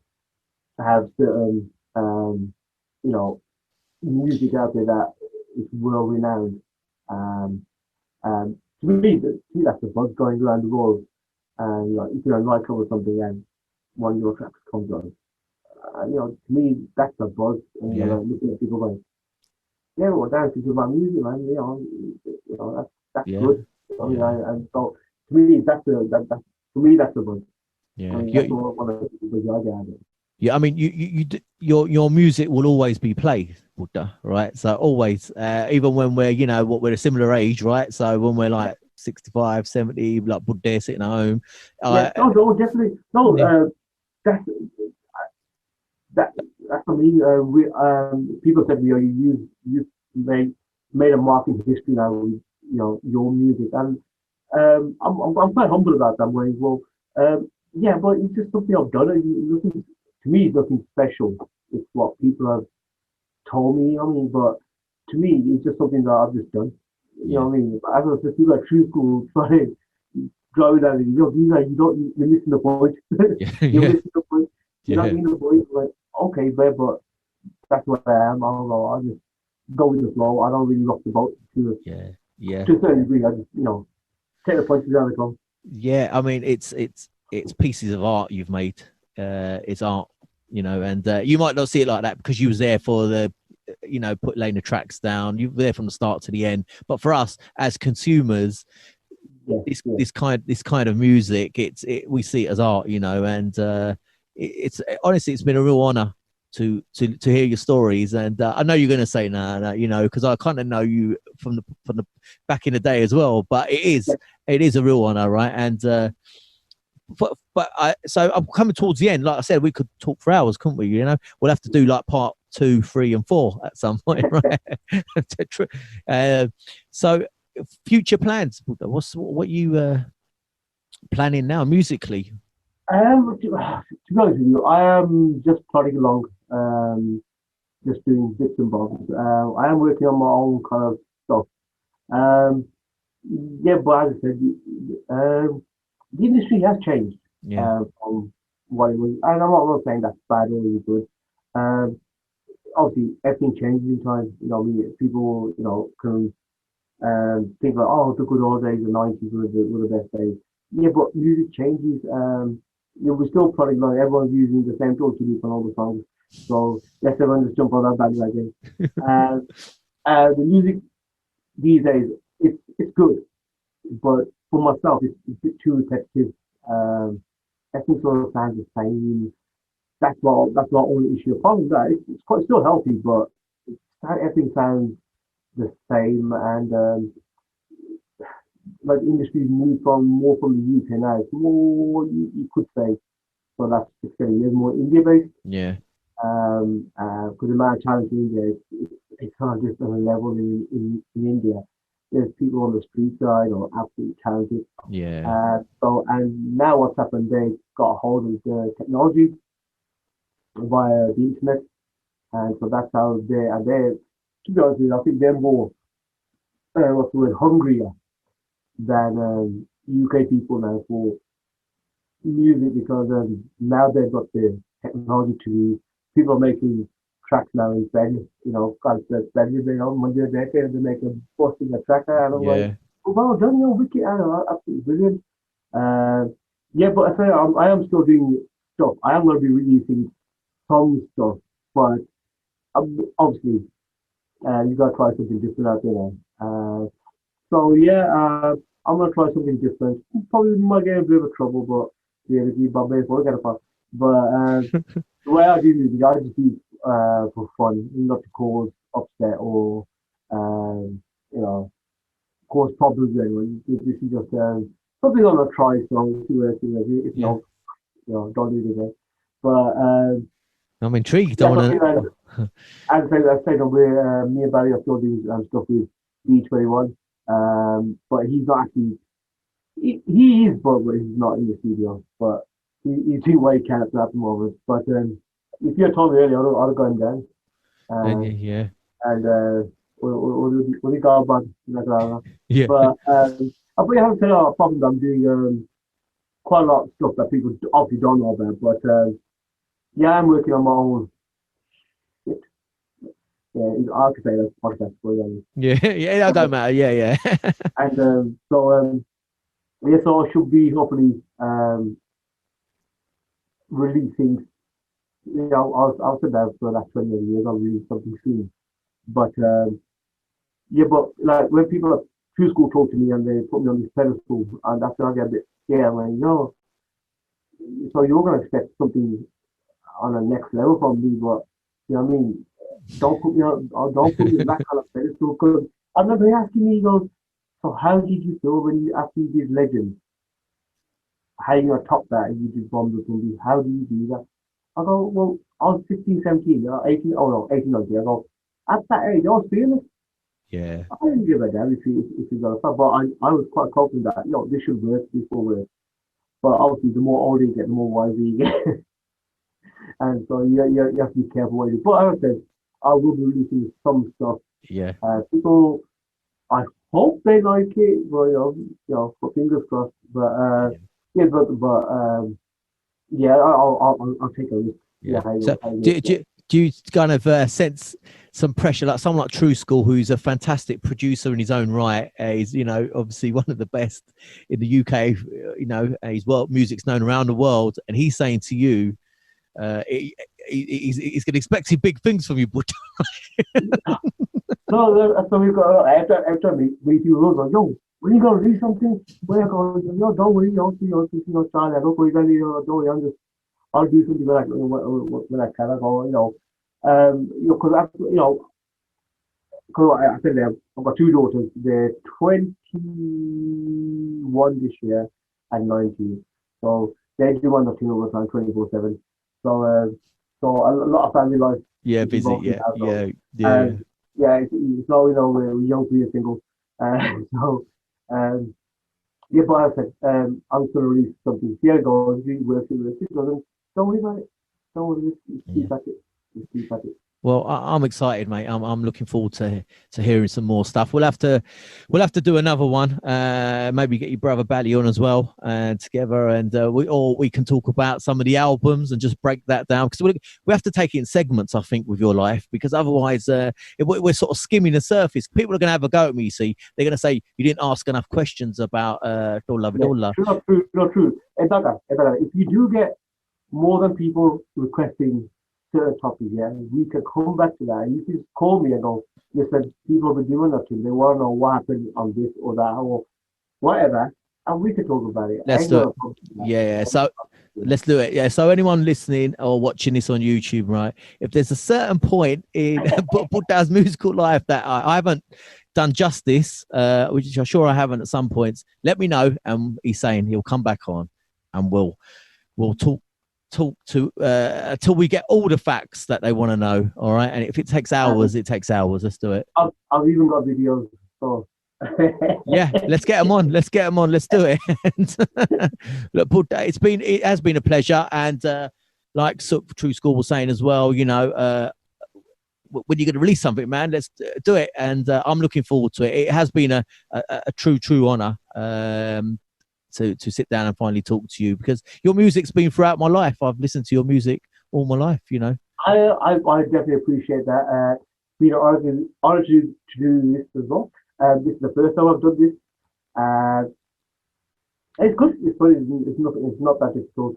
have certain music out there that is world renowned. to me, that's the buzz going around the world. And like, if you're on nightclub or something, and one of your tracks comes on, to me, that's the buzz. And Yeah. like, looking at people going, yeah, well, dance is about music, man. That's Yeah. good. Yeah. And so to me, that's for me, that's the buzz. I Yeah. mean, that's what one of the buzz I get out of it. Yeah, I mean, your music will always be played, Buddha, right? So always, even when we're, what we're a similar age, right? So when we're like 65, 70, like Buddha sitting at home, Yeah, no, no, definitely, no. yeah, That's that that's for me. We people said, you made a mark in history now with your music, and I'm quite humble about that. I'm going, well, yeah, but it's just something I've done. Nothing to me, it's nothing special. It's what people have told me. I mean, but to me, it's just something that I've just done. You know yeah, what I mean? As I was just like true school, trying driving down, these are you don't you're missing the point. yeah, You're yeah, missing the point. You're not yeah, getting the point. Like, okay, but that's what I am. I don't know. I just go with the flow. I don't really rock the boat yeah, yeah, to a certain degree. I just take the punches as they come. yeah. I mean, it's pieces of art you've made. It's art, and you might not see it like that because you was there for the, laying the tracks down. You were there from the start to the end. But for us as consumers, Yeah, this yeah. this kind of music, we see it as art, and it's honestly, it's been a real honor to hear your stories. And I know you're going to say no, because I kind of know you from the back in the day as well. But it is a real honor, right? And so I'm coming towards the end. Like I said, we could talk for hours, couldn't we? We'll have to do like part 2, 3, and 4 at some point, right? So future plans, what you planning now musically? To be honest with you, I am just plodding along, just doing bits and bobs. I am working on my own kind of stuff. Um, yeah, but as I said, the industry has changed Yeah, from what it was. And I'm not saying that's bad or really good. Um, Obviously, everything changes in time. People, can think like, oh, the good old days, the 90s were the best days. Yeah, but music changes. We're still probably like everyone's using the same tool to do on all the songs. So let's everyone just jump on that bandwagon. And the music these days, it's good, but for myself, it's a bit too repetitive. Everything sort of sounds the same. That's my only issue. Apart from that, it's quite still healthy, but everything sounds the same. And like the industry's moved from more from the UK now. It's more, you could say, for the last 6, 7 years, more India based. yeah, Because the amount of talent in India, it's not just on a level in India. There's people on the street side or absolutely talented. yeah, And now what's happened, they got a hold of the technology via the internet. And so that's how to be honest with you, I think they're more, what's the word, hungrier than UK people now for music because now they've got the technology to people are making tracks now in bed, can't say bed, Monday and they make a posting a track and I'm like, yeah, oh, well done, wicked, I know, absolutely brilliant. Uh, yeah, but I am still doing stuff. I am going to be releasing some stuff, but obviously, you got to try something different out there. So yeah, I'm gonna try something different. Probably might get in a bit of trouble, but yeah, the Bombay forget about. But the way I do music, I just do for fun, not to cause upset or you know cause problems. Anyway, this is just something I'm gonna try. So see where if yeah. not, don't do it again. But I'm intrigued. I yeah, want but to. as I said, me and Barry are still doing stuff with B21. But he's not actually. He is, but he's not in the studio. But he's doing what he can at the moment. But if you had told me earlier, I'd have gone down. And Uh, yeah, and what he got about yeah, but I probably haven't said apart from that, I'm doing quite a lot of stuff that people obviously don't know about. But yeah, I'm working on my own shit. Yeah, I could say that's podcast for them. Yeah, yeah, that don't matter. Yeah, yeah. And yeah, so I should be hopefully releasing. You know, I'll sit there for the last 20 years. I'll release something soon. But yeah, but like when people at true school talk to me and they put me on this pedestal, and that's when I get a bit scared. I'm like, no, so you're gonna expect something on a next level from me, but you know what I mean? Don't put me on that kind of pedestal. Because I remember he asking me, he goes, so how did you feel when you after you did Legend? How you gonna top that if you did Bomb The Tumbi? How do you do that? I go, well, I was 15, 17, 18, oh no, 18, 19. I go, at that age, I was feeling it. Yeah. I didn't give a damn if you got a but I was quite confident that, you know, this should work, this will work. But obviously, the more older you get, the more wiser you get. And so you have to be careful what you do. But as I said, I will be releasing some stuff. Yeah. People, I hope they like it, but for fingers crossed. But yeah, yeah, I'll take a risk. Yeah. So do you kind of sense some pressure, like someone like True School, who's a fantastic producer in his own right? He's, you know, obviously one of the best in the UK. You know, his music's known around the world, and he's saying to you, he's going to expect big things from you, but so we've got after we do those like, yo, when you gonna read something, when I go, yo, don't worry, Charlie, I don't worry, don't worry, I'll do something when I can. I go, because because I said I've got two daughters. They're 21 this year and 19. So they do one or two overtime 24/7. So a lot of family life. Yeah, busy. Yeah. It's now we're young, we're single. So yeah, but I said I'm gonna release something. See how it goes. It works. It doesn't. Don't worry about it. Don't worry. Just keep at it. Just keep at it. Well, I'm excited, mate. I'm looking forward to hearing some more stuff. We'll have to do another one. Maybe get your brother Bally on as well, and together, and we can talk about some of the albums and just break that down, because we have to take it in segments, I think, with your life, because otherwise we're sort of skimming the surface. People are going to have a go at me. You see, they're going to say you didn't ask enough questions about Dolla Vidolla. Not true. If you do get more than people requesting certain topics, yeah, we can come back to that. And you can just call me and go, listen, people have been doing that to me. They want to know what happened on this or that or whatever, and we can talk about it. Let's do it. Yeah. So let's do it. Yeah. So anyone listening or watching this on YouTube, right? If there's a certain point in Bhota's musical life that I haven't done justice, which I'm sure I haven't at some points, let me know. And he's saying he'll come back on, and we'll talk to until we get all the facts that they want to know. All right, and if it takes hours, it takes hours. Let's do it. I've even got videos. So yeah, let's get them on. Let's do it. Look, it has been a pleasure, and like True School was saying as well, you know, when you're going to release something, man, let's do it. And I'm looking forward to it. It has been a true honor to sit down and finally talk to you, because your music's been throughout my life. I've listened to your music all my life, you know. I definitely appreciate that. Been an honor to do this as well. This is the first time I've done this. It's good. It's not that difficult.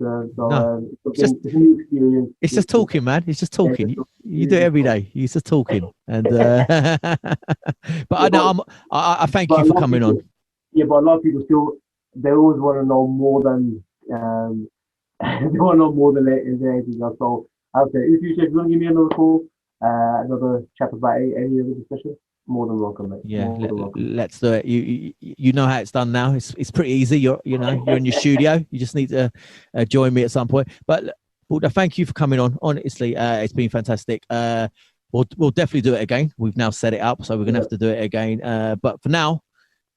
It's a new experience. It's just talking, man. It's just talking. You do it every day. You're just talking, and but I thank you for coming on. Yeah, but a lot of people still, they always want to know more than they want to know more than anything else. So I'll say, in the future, if you want to give me another call, another chat about any other discussion, more than welcome, mate. Yeah, let's do it. You know how it's done now. It's pretty easy. You're in your studio. You just need to join me at some point. But Bhota, thank you for coming on. Honestly, it's been fantastic. We'll definitely do it again. We've now set it up, so we're gonna have to do it again. But for now,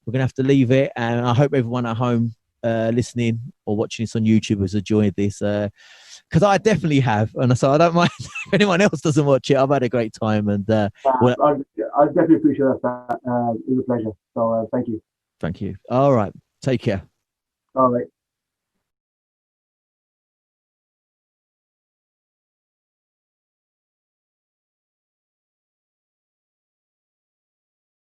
we're going to have to leave it, and I hope everyone at home listening or watching this on YouTube has enjoyed this, because I definitely have, and so I don't mind if anyone else doesn't watch it. I've had a great time, and I definitely appreciate that. It was a pleasure. So thank you. Thank you. All right. Take care. All right.